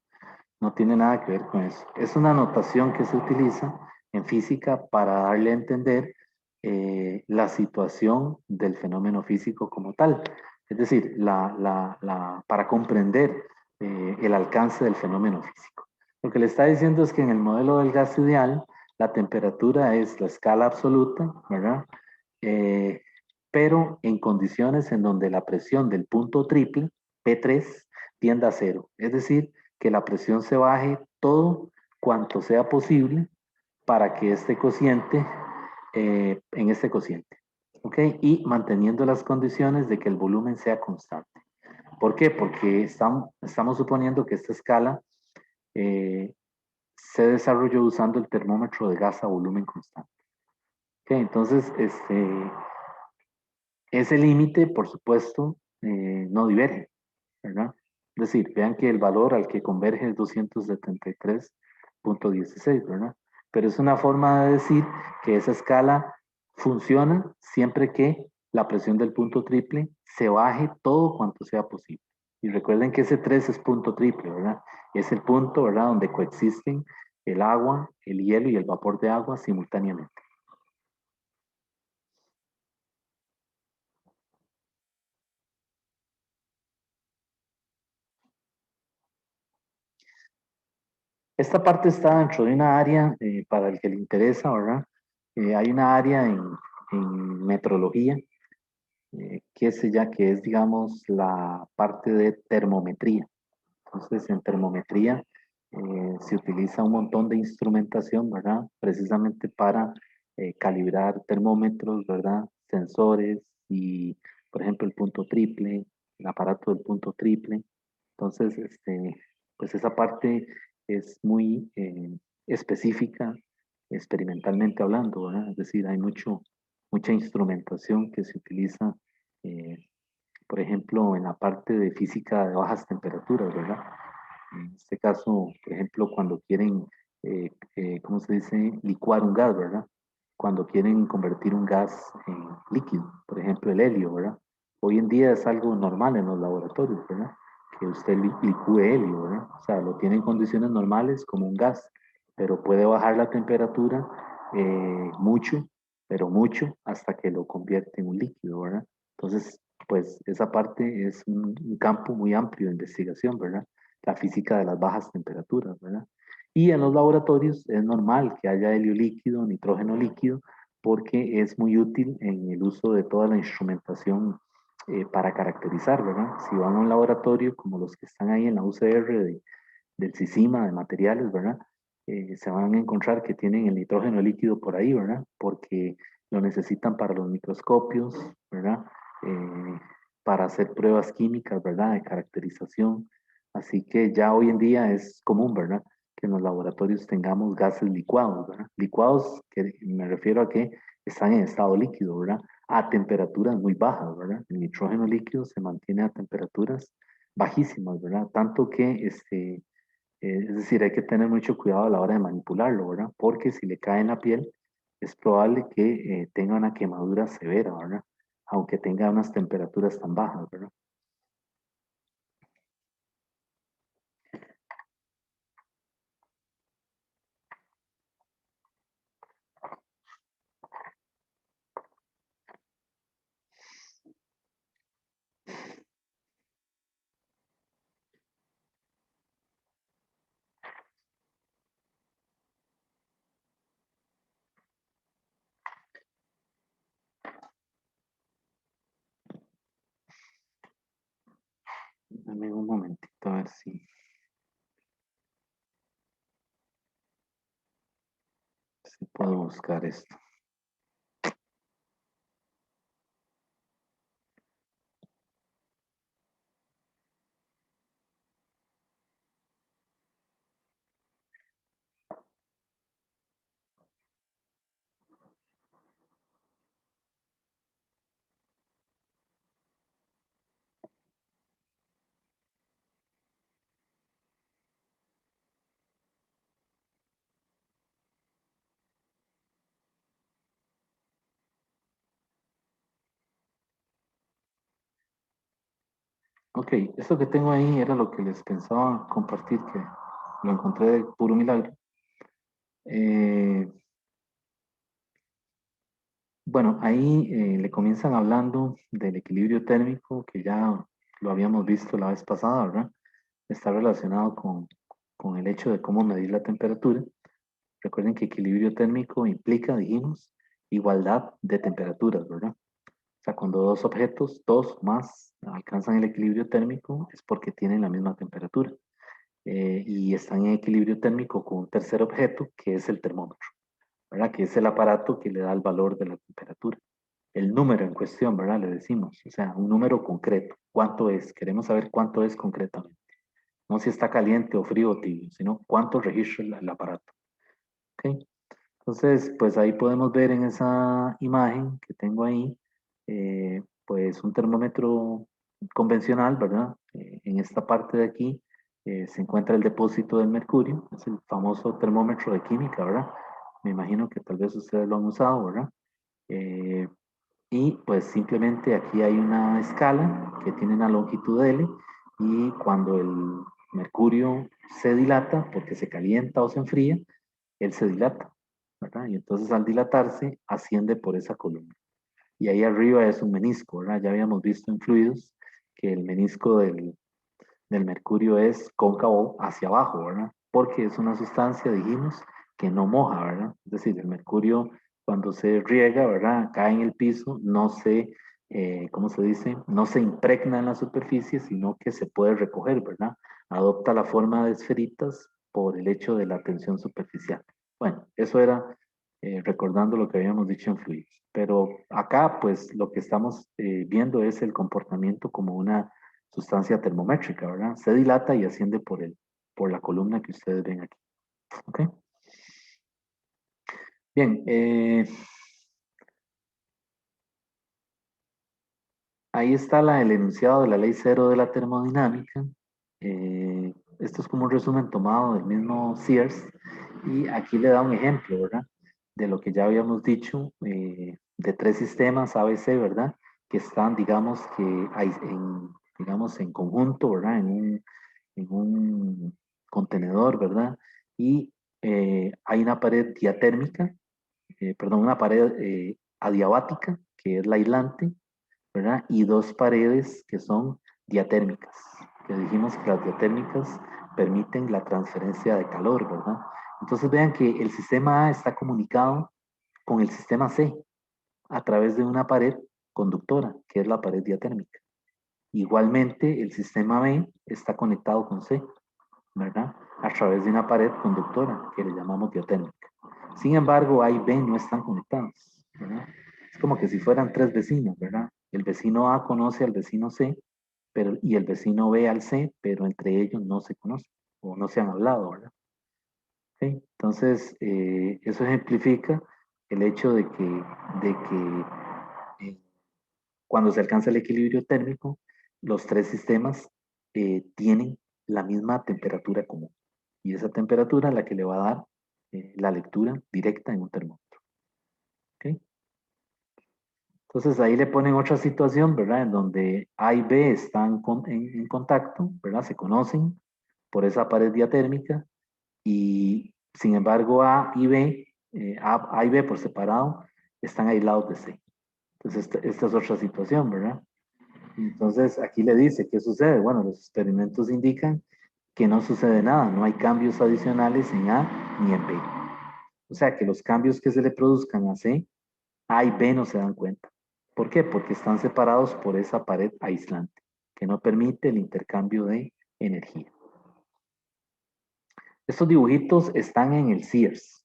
No tiene nada que ver con eso. Es una notación que se utiliza en física para darle a entender la situación del fenómeno físico como tal. Es decir, para comprender el alcance del fenómeno físico. Lo que le está diciendo es que en el modelo del gas ideal, la temperatura es la escala absoluta, ¿verdad? Eh, pero en condiciones en donde la presión del punto triple, P3, tiende a cero. Es decir, que la presión se baje todo cuanto sea posible para que este cociente, en este cociente, ¿ok? Y manteniendo las condiciones de que el volumen sea constante. ¿Por qué? Porque estamos suponiendo que esta escala se desarrolló usando el termómetro de gas a volumen constante. ¿Ok? Entonces, ese límite, por supuesto, no diverge, ¿verdad? Es decir, vean que el valor al que converge es 273.16, ¿verdad? Pero es una forma de decir que esa escala funciona siempre que la presión del punto triple se baje todo cuanto sea posible. Y recuerden que ese 3 es punto triple, ¿verdad? Es el punto, ¿verdad? Donde coexisten el agua, el hielo y el vapor de agua simultáneamente. Esta parte está dentro de una área para el que le interesa, ¿verdad? Hay una área en metrología que es, digamos, la parte de termometría. Entonces, en termometría se utiliza un montón de instrumentación, ¿verdad? Precisamente para calibrar termómetros, ¿verdad? Sensores y, por ejemplo, el punto triple, el aparato del punto triple. Entonces, pues esa parte es muy específica, experimentalmente hablando, ¿verdad? Es decir, hay mucha instrumentación que se utiliza, eh, por ejemplo, en la parte de física de bajas temperaturas, ¿verdad? En este caso, por ejemplo, cuando quieren, ¿cómo se dice? Licuar un gas, ¿verdad? Cuando quieren convertir un gas en líquido, por ejemplo, el helio, ¿verdad? Hoy en día es algo normal en los laboratorios, ¿verdad? Que usted licúe helio, ¿verdad? O sea, lo tiene en condiciones normales como un gas, pero puede bajar la temperatura mucho, pero mucho, hasta que lo convierte en un líquido, ¿verdad? Entonces, pues esa parte es un campo muy amplio de investigación, ¿verdad? la física de las bajas temperaturas, ¿verdad? Y en los laboratorios es normal que haya helio líquido, nitrógeno líquido, porque es muy útil en el uso de toda la instrumentación para caracterizar, ¿verdad? Si van a un laboratorio como los que están ahí en la UCR del CICIMA de materiales, ¿verdad? Se van a encontrar que tienen el nitrógeno líquido por ahí, ¿verdad? Porque lo necesitan para los microscopios, ¿verdad? Para hacer pruebas químicas, ¿verdad? De caracterización. Así que ya hoy en día es común, ¿verdad? Que en los laboratorios tengamos gases licuados, ¿verdad? Licuados, que me refiero a que están en estado líquido, ¿verdad? A temperaturas muy bajas, ¿verdad? El nitrógeno líquido se mantiene a temperaturas bajísimas, ¿verdad? Tanto que es decir, hay que tener mucho cuidado a la hora de manipularlo, ¿verdad? Porque si le cae en la piel, es probable que tenga una quemadura severa, ¿verdad? Aunque tenga unas temperaturas tan bajas, ¿verdad? Dame un momentito a ver si puedo buscar esto. Ok, esto que tengo ahí era lo que les pensaba compartir, que lo encontré de puro milagro. Eh, bueno, ahí le comienzan hablando del equilibrio térmico, que ya lo habíamos visto la vez pasada, ¿verdad? Está relacionado con el hecho de cómo medir la temperatura. Recuerden que equilibrio térmico implica, dijimos, igualdad de temperaturas, ¿verdad? O sea, cuando dos objetos, dos más, alcanzan el equilibrio térmico, es porque tienen la misma temperatura. Y están en equilibrio térmico con un tercer objeto, que es el termómetro, ¿verdad? Que es el aparato que le da el valor de la temperatura. El número en cuestión, ¿verdad? Le decimos, o sea, un número concreto. ¿Cuánto es? Queremos saber cuánto es concretamente. No si está caliente o frío o tibio, sino cuánto registra el aparato. ¿Ok? Entonces, pues ahí podemos ver en esa imagen que tengo ahí, pues un termómetro convencional, ¿verdad? En esta parte de aquí se encuentra el depósito del mercurio, es el famoso termómetro de química, ¿verdad? Me imagino que tal vez ustedes lo han usado, ¿verdad? Eh, y pues simplemente aquí hay una escala que tiene una longitud L y cuando el mercurio se dilata, porque se calienta o se enfría, él se dilata, ¿verdad? Y entonces al dilatarse asciende por esa columna. Y ahí arriba es un menisco, ¿verdad? Ya habíamos visto en fluidos que el menisco del mercurio es cóncavo hacia abajo, ¿verdad? Porque es una sustancia, dijimos, que no moja, ¿verdad? Es decir, el mercurio cuando se riega, ¿verdad? Cae en el piso, no se, ¿cómo se dice? No se impregna en la superficie, sino que se puede recoger, ¿verdad? Adopta la forma de esferitas por el hecho de la tensión superficial. Bueno, eso era recordando lo que habíamos dicho en fluidos. Pero acá, pues, lo que estamos viendo es el comportamiento como una sustancia termométrica, ¿verdad? Se dilata y asciende por la columna que ustedes ven aquí. ¿Ok? Bien, ahí está el enunciado de la ley cero de la termodinámica. Esto es como un resumen tomado del mismo Sears y aquí le da un ejemplo, ¿verdad? De lo que ya habíamos dicho, de tres sistemas ABC, ¿verdad? Que están, digamos, que hay digamos, en conjunto, ¿verdad? En un contenedor, ¿verdad? Y hay una pared diatérmica, perdón, una pared adiabática, que es la aislante, ¿verdad? Y dos paredes que son diatérmicas. que dijimos que las diatérmicas permiten la transferencia de calor, ¿verdad? Entonces vean que el sistema A está comunicado con el sistema C a través de una pared conductora, que es la pared diatérmica. Igualmente, el sistema B está conectado con C, ¿verdad? A través de una pared conductora, que le llamamos diatérmica. Sin embargo, A y B no están conectados, ¿verdad? Es como que si fueran tres vecinos, ¿verdad? El vecino A conoce al vecino C, y el vecino B al C, pero entre ellos no se conocen o no se han hablado, ¿verdad? ¿Sí? Entonces, eso ejemplifica el hecho de que cuando se alcanza el equilibrio térmico, los tres sistemas tienen la misma temperatura común. Y esa temperatura es la que le va a dar la lectura directa en un termómetro. ¿Okay? Entonces ahí le ponen otra situación, ¿verdad? En donde A y B están en contacto, ¿verdad? Se conocen por esa pared diatérmica y sin embargo A y B, A y B por separado, están aislados de C. Entonces esta es otra situación, ¿verdad? Entonces aquí le dice, ¿qué sucede? Bueno, los experimentos indican que no sucede nada, no hay cambios adicionales en A ni en B. O sea que los cambios que se le produzcan a C, A y B no se dan cuenta. ¿Por qué? Porque están separados por esa pared aislante, que no permite el intercambio de energía. Estos dibujitos están en el Sears,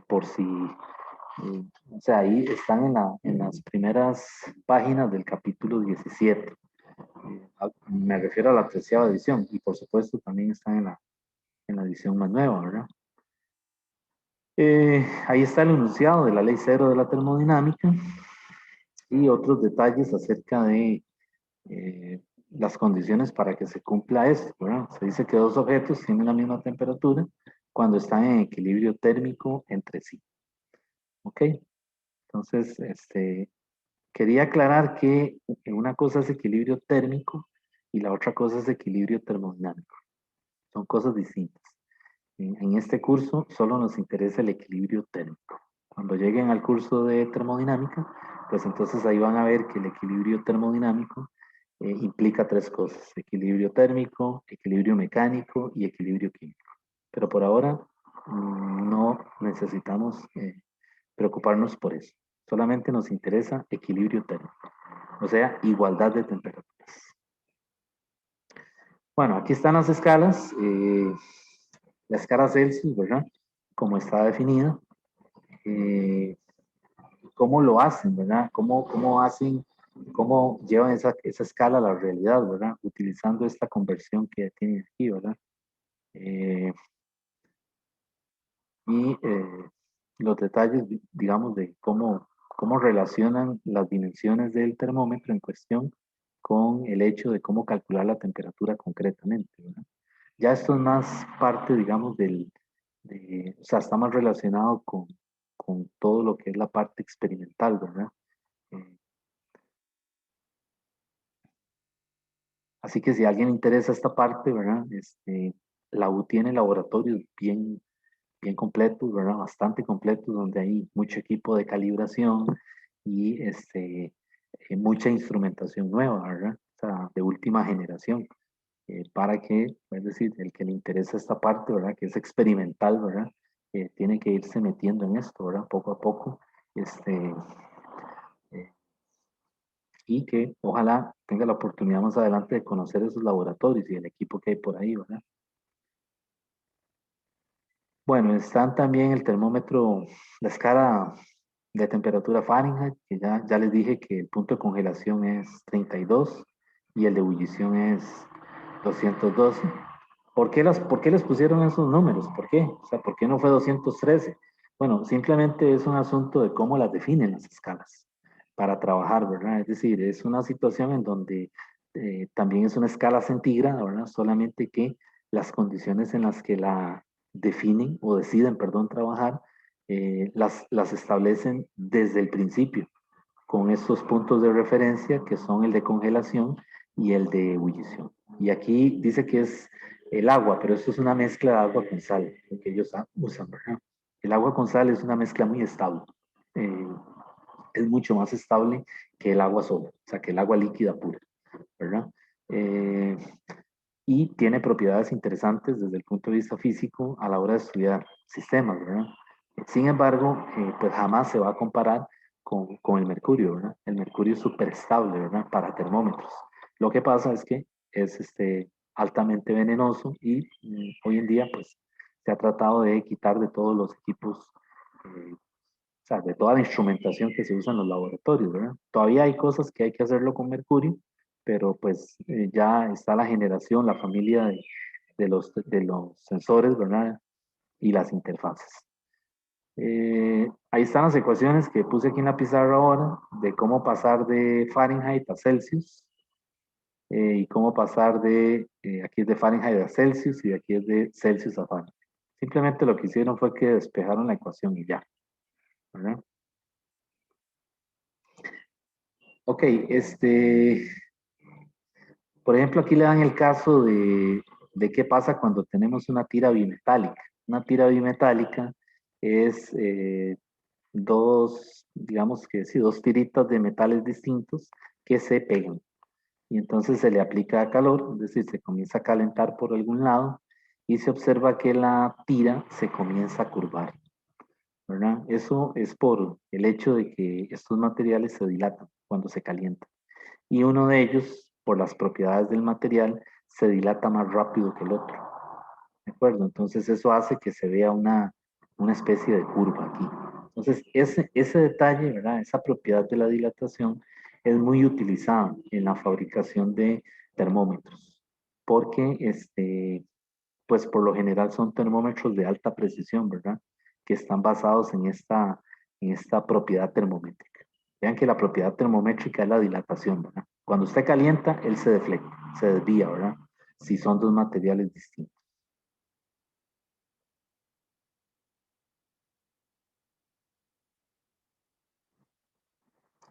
por si, o sea, ahí están en las primeras páginas del capítulo 17. Me refiero a la 13ª edición y por supuesto también están en la edición más nueva, ¿verdad? Ahí está el enunciado de la ley cero de la termodinámica y otros detalles acerca de las condiciones para que se cumpla esto, ¿verdad? Se dice que dos objetos tienen la misma temperatura cuando están en equilibrio térmico entre sí. ¿Ok? Entonces, quería aclarar que una cosa es equilibrio térmico y la otra cosa es equilibrio termodinámico. Son cosas distintas. En este curso solo nos interesa el equilibrio térmico. Cuando lleguen al curso de termodinámica, pues entonces ahí van a ver que el equilibrio termodinámico implica tres cosas: equilibrio térmico, equilibrio mecánico y equilibrio químico. Pero por ahora no necesitamos preocuparnos por eso. Solamente nos interesa equilibrio térmico, o sea, igualdad de temperaturas. Bueno, aquí están las escalas. La escala Celsius, ¿verdad? Como está definida. ¿Cómo lo hacen, verdad? ¿Cómo hacen, cómo llevan esa escala a la realidad, verdad? Utilizando esta conversión que tienen aquí, ¿verdad? Eh, y los detalles, digamos, de cómo relacionan las dimensiones del termómetro en cuestión con el hecho de cómo calcular la temperatura concretamente, ¿verdad? Ya esto es más parte, digamos, o sea, está más relacionado con todo lo que es la parte experimental, ¿verdad? Eh, Así que si a alguien le interesa esta parte, ¿verdad? La U tiene laboratorios bien completos, ¿verdad? Bastante completos, donde hay mucho equipo de calibración y mucha instrumentación nueva, ¿verdad? O sea, de última generación, para que, es decir, el que le interesa esta parte, ¿verdad? Que es experimental, ¿verdad? Tiene que irse metiendo en esto, ¿verdad? Poco a poco, eh, y que ojalá tenga la oportunidad más adelante de conocer esos laboratorios y el equipo que hay por ahí, ¿verdad? Bueno, están también el termómetro, la escala de temperatura Fahrenheit, que ya les dije que el punto de congelación es 32 y el de ebullición es 212. ¿Por qué les pusieron esos números? ¿Por qué? O sea, ¿por qué no fue 213? Bueno, simplemente es un asunto de cómo las definen las escalas para trabajar, ¿verdad? Es decir, es una situación en donde también es una escala centígrada, ¿verdad? Solamente que las condiciones en las que la definen o deciden, perdón, trabajar, las establecen desde el principio, con estos puntos de referencia que son el de congelación y el de ebullición. Y aquí dice que es el agua, pero esto es una mezcla de agua con sal, lo que ellos usan, ¿verdad? El agua con sal es una mezcla muy estable. Eh, es mucho más estable que el agua sola, o sea, que el agua líquida pura, ¿verdad? Eh, y tiene propiedades interesantes desde el punto de vista físico a la hora de estudiar sistemas, ¿verdad? Sin embargo, pues jamás se va a comparar con el mercurio, ¿verdad? El mercurio es súper estable, ¿verdad? Para termómetros. Lo que pasa es que es altamente venenoso y hoy en día, pues, se ha tratado de quitar de todos los equipos, o sea, de toda la instrumentación que se usa en los laboratorios, ¿verdad? Todavía hay cosas que hay que hacerlo con mercurio, pero pues ya está la generación, la familia de los sensores, ¿verdad? Y las interfaces. Ahí están las ecuaciones que puse aquí en la pizarra ahora, de cómo pasar de Fahrenheit a Celsius, y cómo pasar aquí es de Fahrenheit a Celsius y aquí es de Celsius a Fahrenheit. Simplemente lo que hicieron fue que despejaron la ecuación y ya, ¿verdad? Ok, por ejemplo, aquí le dan el caso de qué pasa cuando tenemos una tira bimetálica. Una tira bimetálica es digamos que sí, dos tiritas de metales distintos que se pegan. Y entonces se le aplica calor, es decir, se comienza a calentar por algún lado y se observa que la tira se comienza a curvar, ¿verdad? Eso es por el hecho de que estos materiales se dilatan cuando se calientan. Y uno de ellos, por las propiedades del material, se dilata más rápido que el otro. ¿De acuerdo? Entonces eso hace que se vea una especie de curva aquí. Entonces ese detalle, ¿verdad? Esa propiedad de la dilatación es muy utilizada en la fabricación de termómetros, porque pues por lo general son termómetros de alta precisión, ¿verdad? Que están basados en esta propiedad termométrica. Vean que la propiedad termométrica es la dilatación, ¿verdad? Cuando usted calienta, él se deflecta, se desvía, ¿verdad? Si son dos materiales distintos.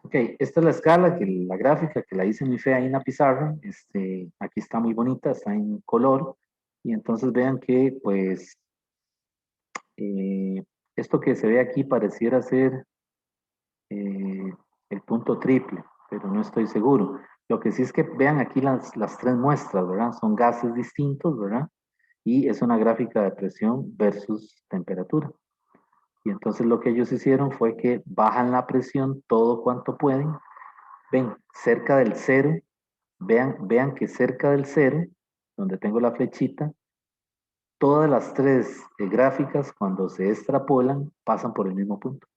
Ok, esta es la escala, la gráfica que la hice muy fea ahí en la pizarra. Aquí está muy bonita, está en color. Y entonces vean que, pues, esto que se ve aquí pareciera ser eh, el punto triple, pero no estoy seguro. Lo que sí es que vean aquí las tres muestras, ¿verdad? Son gases distintos, ¿verdad? Y es una gráfica de presión versus temperatura. Y entonces lo que ellos hicieron fue que bajan la presión todo cuanto pueden. Ven, cerca del cero, vean que cerca del cero, donde tengo la flechita, todas las tres gráficas, cuando se extrapolan, pasan por el mismo punto,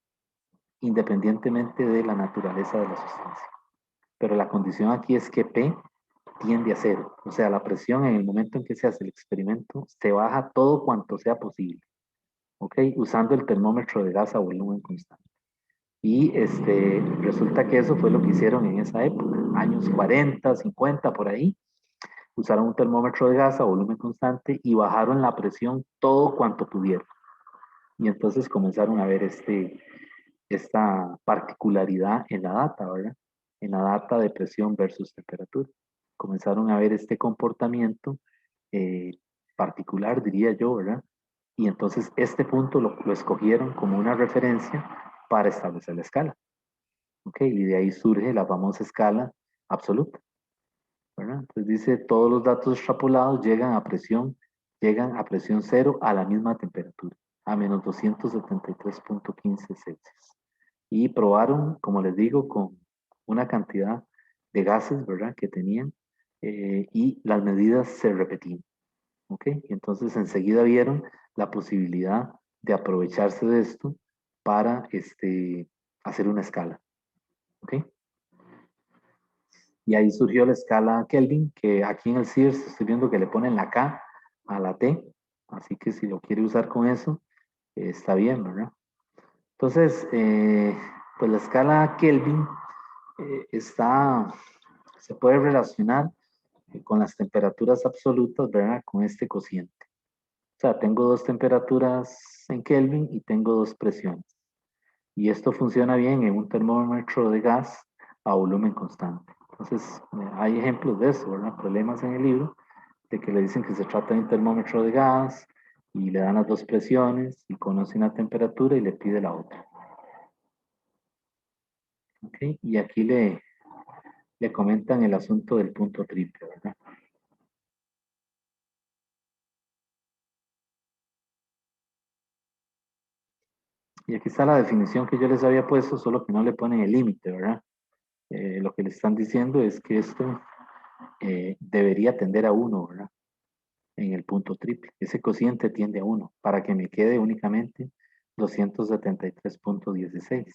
independientemente de la naturaleza de la sustancia. Pero la condición aquí es que P tiende a cero. O sea, la presión en el momento en que se hace el experimento se baja todo cuanto sea posible. ¿Ok? Usando el termómetro de gas a volumen constante. Y resulta que eso fue lo que hicieron en esa época, años 40, 50, por ahí. Usaron un termómetro de gas a volumen constante y bajaron la presión todo cuanto pudieron. Y entonces comenzaron a ver esta particularidad en la data, ¿verdad? En la data de presión versus temperatura. Comenzaron a ver este comportamiento eh, particular, diría yo, ¿verdad? Y entonces este punto lo escogieron como una referencia para establecer la escala. ¿Ok? Y de ahí surge la famosa escala absoluta, ¿verdad? Entonces dice, todos los datos extrapolados llegan a presión cero a la misma temperatura, a menos 273.15 Celsius. Y probaron, como les digo, con una cantidad de gases, ¿verdad? Que tenían, y las medidas se repetían, ¿ok? Y entonces enseguida vieron la posibilidad de aprovecharse de esto para hacer una escala, ¿ok? Y ahí surgió la escala Kelvin, que aquí en el CIRS estoy viendo que le ponen la K a la T, así que si lo quiere usar con eso, está bien, ¿verdad? Entonces, pues la escala Kelvin se puede relacionar con las temperaturas absolutas, ¿verdad? Con este cociente. O sea, tengo dos temperaturas en Kelvin y tengo dos presiones. Y esto funciona bien en un termómetro de gas a volumen constante. Entonces, hay ejemplos de eso, ¿verdad? Problemas en el libro, de que le dicen que se trata de un termómetro de gas y le dan las dos presiones y conoce una temperatura y le pide la otra. ¿Ok? Y aquí le comentan el asunto del punto triple, ¿verdad? aquí está la definición que yo les había puesto, solo que no le ponen el límite, ¿verdad? Lo que le están diciendo es que esto debería tender a 1, ¿verdad? En el punto triple. Ese cociente tiende a 1 para que me quede únicamente 273.16,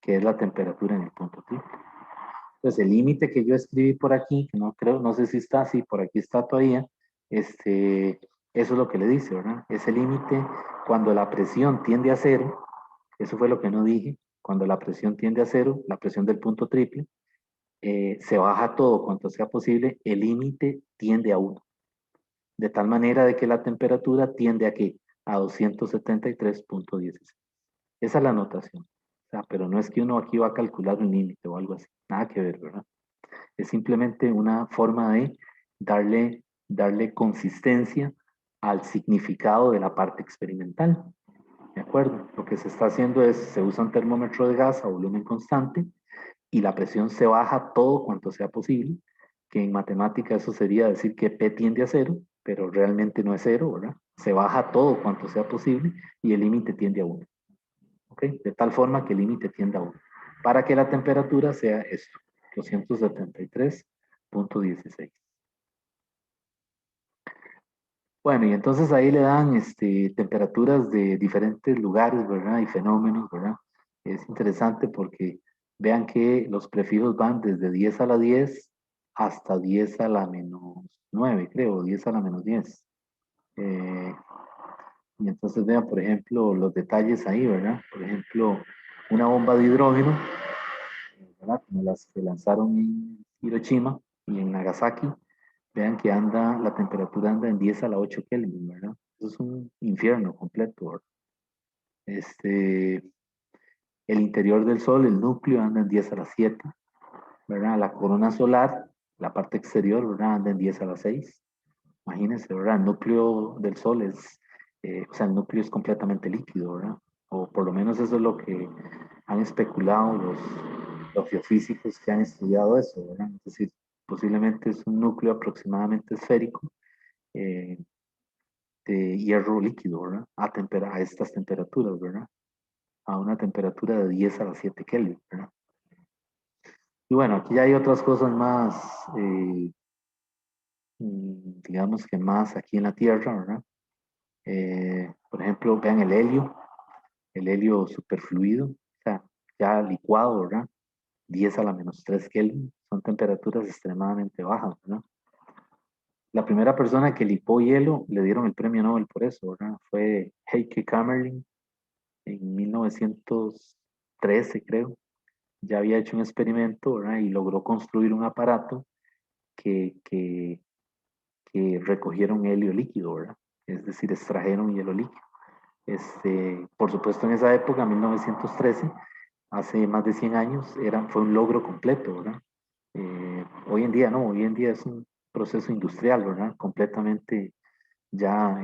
que es la temperatura en el punto triple. Entonces, el límite que yo escribí por aquí, que no creo, no sé si está así, por aquí está todavía, eso es lo que le dice, ¿verdad? Ese límite, cuando la presión tiende a 0, eso fue lo que no dije, cuando la presión tiende a 0, la presión del punto triple, se baja todo cuanto sea posible, el límite tiende a 1, de tal manera de que la temperatura tiende a ¿qué? A 273.16. Esa es la notación. O sea, pero no es que uno aquí va a calcular un límite o algo así, nada que ver, ¿verdad? Es simplemente una forma de darle consistencia al significado de la parte experimental. ¿De acuerdo? Lo que se está haciendo es, se usa un termómetro de gas a volumen constante y la presión se baja todo cuanto sea posible, que en matemática eso sería decir que P tiende a 0, pero realmente no es 0, ¿verdad? Se baja todo cuanto sea posible y el límite tiende a 1. ¿Ok? De tal forma que el límite tiende a 1. Para que la temperatura sea esto, 273.16. Bueno, y entonces ahí le dan temperaturas de diferentes lugares, ¿verdad? Y fenómenos, ¿verdad? Es interesante porque vean que los prefijos van desde 10 a la 10 hasta 10 a la menos 9, creo, 10 a la menos 10. Eh, y entonces vean, por ejemplo, los detalles ahí, ¿verdad? Por ejemplo, una bomba de hidrógeno, ¿verdad? Como las que lanzaron en Hiroshima y en Nagasaki. Vean que anda, la temperatura anda en 10 a la 8 Kelvin, ¿verdad? Eso es un infierno completo, ¿verdad? Este, el interior del Sol, el núcleo, anda en 10 a la 7, ¿verdad? La corona solar, la parte exterior, ¿verdad? Anda en 10 a la 6. Imagínense, ¿verdad? El núcleo del Sol es, o sea, el núcleo es completamente líquido, ¿verdad? O por lo menos eso es lo que han especulado los geofísicos que han estudiado eso, ¿verdad? Es decir, posiblemente es un núcleo aproximadamente esférico, eh, de hierro líquido, ¿verdad? A estas temperaturas, ¿verdad? A una temperatura de 10 a la 7 Kelvin, ¿verdad? Y bueno, aquí ya hay otras cosas más, digamos que más aquí en la Tierra, ¿verdad? Por ejemplo, vean el helio superfluido, o sea, ya licuado, ¿verdad? 10 a la menos 3 Kelvin, son temperaturas extremadamente bajas, ¿verdad? La primera persona que lipó hielo le dieron el premio Nobel por eso, ¿verdad? Fue Heike Kamerlingh en 1913, creo. Ya había hecho un experimento, ¿verdad? Y logró construir un aparato que, que, que recogieron helio líquido, ¿verdad? Es decir, extrajeron hielo líquido. Por supuesto, en esa época, 1913, hace más de 100 años, fue un logro completo, ¿verdad? Hoy en día no, hoy en día es un proceso industrial, ¿verdad? Completamente ya,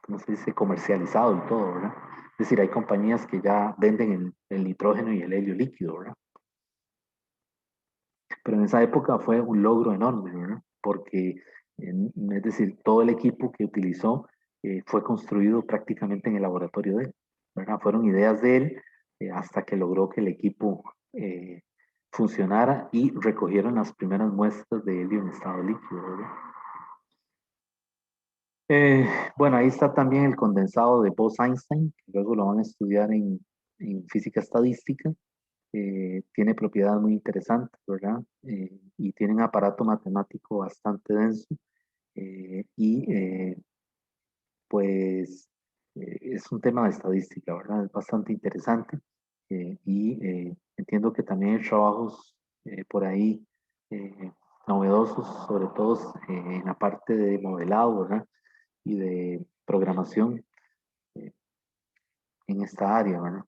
¿cómo se dice? Comercializado y todo, ¿verdad? Es decir, hay compañías que ya venden el nitrógeno y el helio líquido, ¿verdad? Pero en esa época fue un logro enorme, ¿verdad? Porque, es decir, todo el equipo que utilizó fue construido prácticamente en el laboratorio de él, ¿verdad? Fueron ideas de él hasta que logró que el equipo funcionara y recogieron las primeras muestras de helio en estado líquido, ¿verdad? Bueno, ahí está también el condensado de Bose-Einstein, que luego lo van a estudiar en física estadística. Tiene propiedades muy interesantes, ¿verdad? Y tiene un aparato matemático bastante denso y pues es un tema de estadística, ¿verdad? Es bastante interesante y entiendo que también hay trabajos por ahí novedosos, sobre todo en la parte de modelado, ¿verdad? Y de programación eh, en esta área, ¿verdad?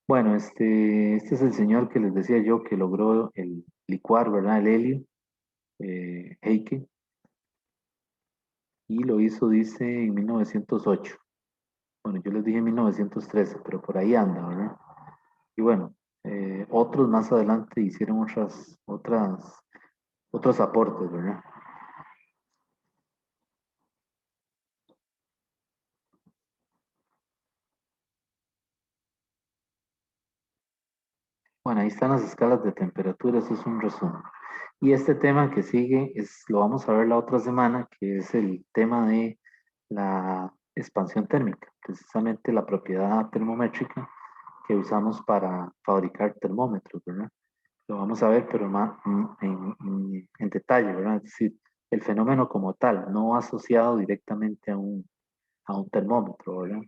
Bueno, este es el señor que les decía yo que logró el licuar, ¿verdad? El helio, Heike, y lo hizo, dice, en 1908. Bueno, yo les dije 1913, pero por ahí anda, ¿verdad? Y bueno, otros más adelante hicieron otros aportes, ¿verdad? Bueno, ahí están las escalas de temperatura, eso es un resumen. Y este tema que sigue lo vamos a ver la otra semana, que es el tema de la expansión térmica, precisamente la propiedad termométrica que usamos para fabricar termómetros, ¿verdad? Lo vamos a ver, pero más en detalle, ¿verdad? Es decir, el fenómeno como tal, no asociado directamente a un termómetro, ¿verdad?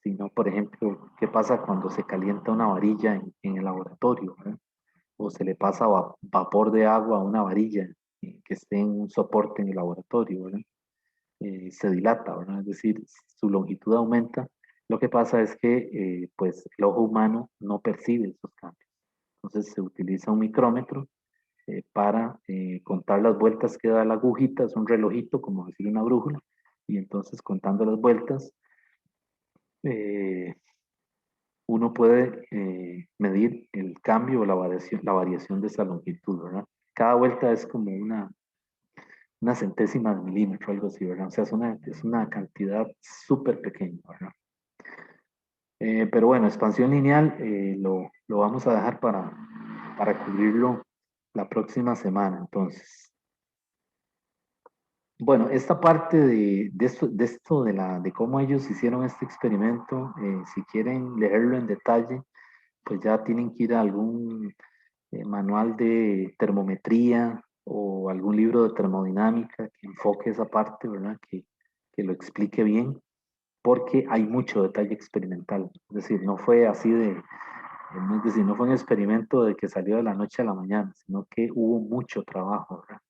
Sino, por ejemplo, qué pasa cuando se calienta una varilla en el laboratorio, ¿verdad? O se le pasa vapor de agua a una varilla que esté en un soporte en el laboratorio, ¿verdad? Se dilata, ¿verdad? Es decir, su longitud aumenta. Lo que pasa es que pues el ojo humano no percibe esos cambios. Entonces se utiliza un micrómetro para contar las vueltas que da la agujita, es un relojito, como decir una brújula, y entonces contando las vueltas, eh, uno puede medir el cambio o la variación de esa longitud, ¿verdad? Cada vuelta es como una centésima de milímetro, algo así, ¿verdad? O sea, es una cantidad súper pequeña, ¿verdad? Pero bueno, expansión lineal lo vamos a dejar para cubrirlo la próxima semana, entonces. Bueno, esta parte de cómo ellos hicieron este experimento, si quieren leerlo en detalle, pues ya tienen que ir a algún manual de termometría o algún libro de termodinámica que enfoque esa parte, ¿verdad? Que lo explique bien, porque hay mucho detalle experimental. Es decir, no fue así es decir, no fue un experimento de que salió de la noche a la mañana, sino que hubo mucho trabajo, ¿verdad?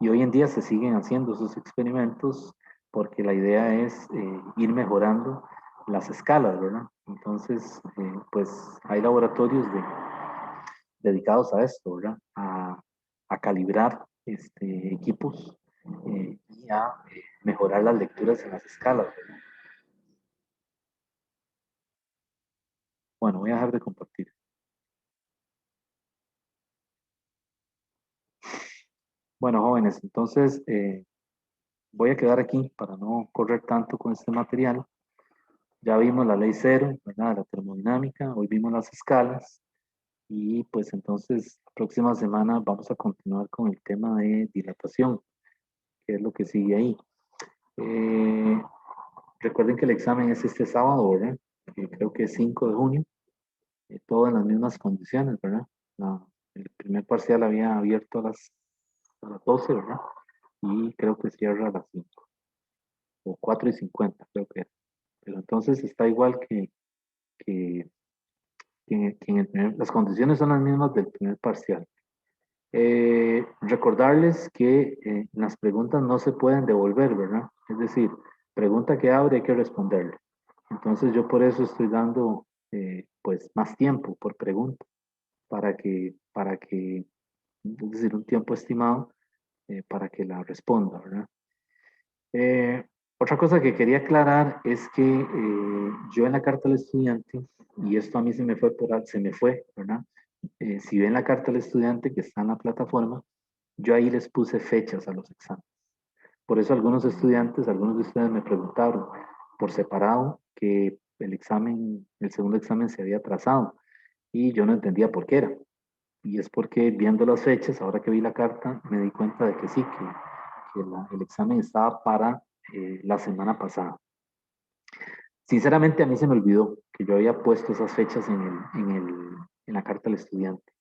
Y hoy en día se siguen haciendo esos experimentos porque la idea es ir mejorando las escalas, ¿verdad? Entonces, pues hay laboratorios dedicados a esto, ¿verdad? A calibrar equipos y a mejorar las lecturas en las escalas, ¿verdad? Bueno, voy a dejar de compartir. Bueno, jóvenes, entonces voy a quedar aquí para no correr tanto con este material. Ya vimos la ley cero, ¿verdad? La termodinámica, hoy vimos las escalas y pues entonces la próxima semana vamos a continuar con el tema de dilatación, que es lo que sigue ahí. Eh, Recuerden que el examen es este sábado, ¿verdad? Creo que es 5 de junio, todo en las mismas condiciones, ¿verdad? El primer parcial había abierto a las 12, ¿verdad? Y creo que cierra a las 5 o 4:50, creo que era. Pero entonces está igual que, que en las condiciones son las mismas del primer parcial. Recordarles que las preguntas no se pueden devolver, ¿verdad? Es decir, pregunta que abre hay que responderle. Entonces yo por eso estoy dando pues más tiempo por pregunta para que, es decir, un tiempo estimado para que la responda, ¿verdad? Eh, Otra cosa que quería aclarar es que yo en la carta al estudiante, y esto a mí se me fue, ¿verdad? Si ven la carta al estudiante que está en la plataforma, yo ahí les puse fechas a los exámenes. Por eso algunos estudiantes, algunos de ustedes me preguntaron por separado que el segundo examen se había atrasado y yo no entendía por qué era. Y es porque viendo las fechas, ahora que vi la carta, me di cuenta de que sí, que el examen estaba para la semana pasada. Sinceramente a mí se me olvidó que yo había puesto esas fechas en la carta al estudiante.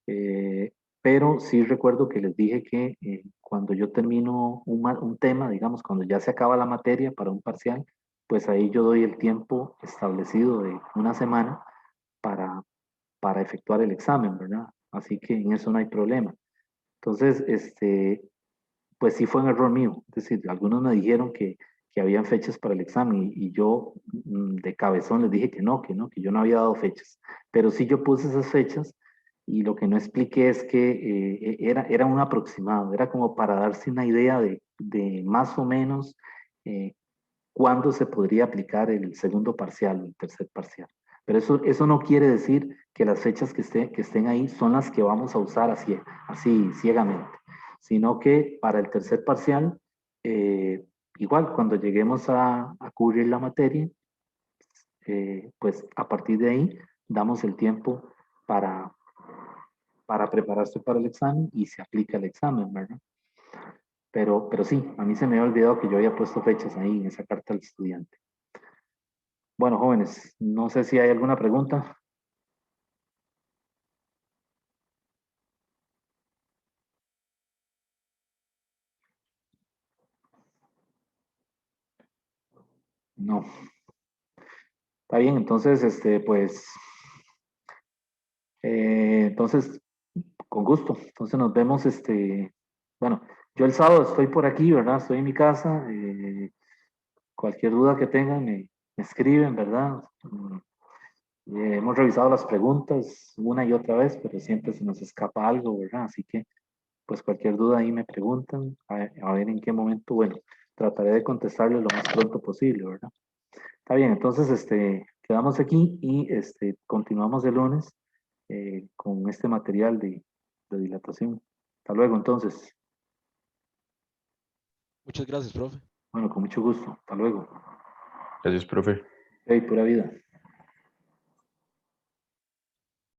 Eh, pero sí recuerdo que les dije que cuando yo termino un tema, digamos, cuando ya se acaba la materia para un parcial, pues ahí yo doy el tiempo establecido de una semana para, para efectuar el examen, ¿verdad? Así que en eso no hay problema. Entonces, pues sí fue un error mío. Es decir, algunos me dijeron que habían fechas para el examen y yo de cabezón les dije que no, que yo no había dado fechas. Pero sí yo puse esas fechas y lo que no expliqué es que era un aproximado, era como para darse una idea de más o menos eh, cuándo se podría aplicar el segundo parcial o el tercer parcial. Pero eso no quiere decir que las fechas que estén ahí son las que vamos a usar así ciegamente, sino que para el tercer parcial, igual cuando lleguemos a cubrir la materia, pues a partir de ahí damos el tiempo para, para prepararse para el examen y se aplica el examen, ¿verdad? Pero sí, a mí se me había olvidado que yo había puesto fechas ahí en esa carta al estudiante. Bueno, jóvenes, no sé si hay alguna pregunta. No. Está bien, entonces, pues, entonces, con gusto. Entonces nos vemos, bueno, yo el sábado estoy por aquí, ¿verdad? Estoy en mi casa. Cualquier duda que tengan, me escriben, ¿verdad? Hemos revisado las preguntas una y otra vez, pero siempre se nos escapa algo, ¿verdad? Así que, pues cualquier duda ahí me preguntan, a ver en qué momento, bueno, trataré de contestarles lo más pronto posible, ¿verdad? Está bien, entonces, quedamos aquí y continuamos el lunes con este material de dilatación. Hasta luego, entonces. Muchas gracias, profe. Bueno, con mucho gusto. Hasta luego. Gracias, profe. Hey, pura vida.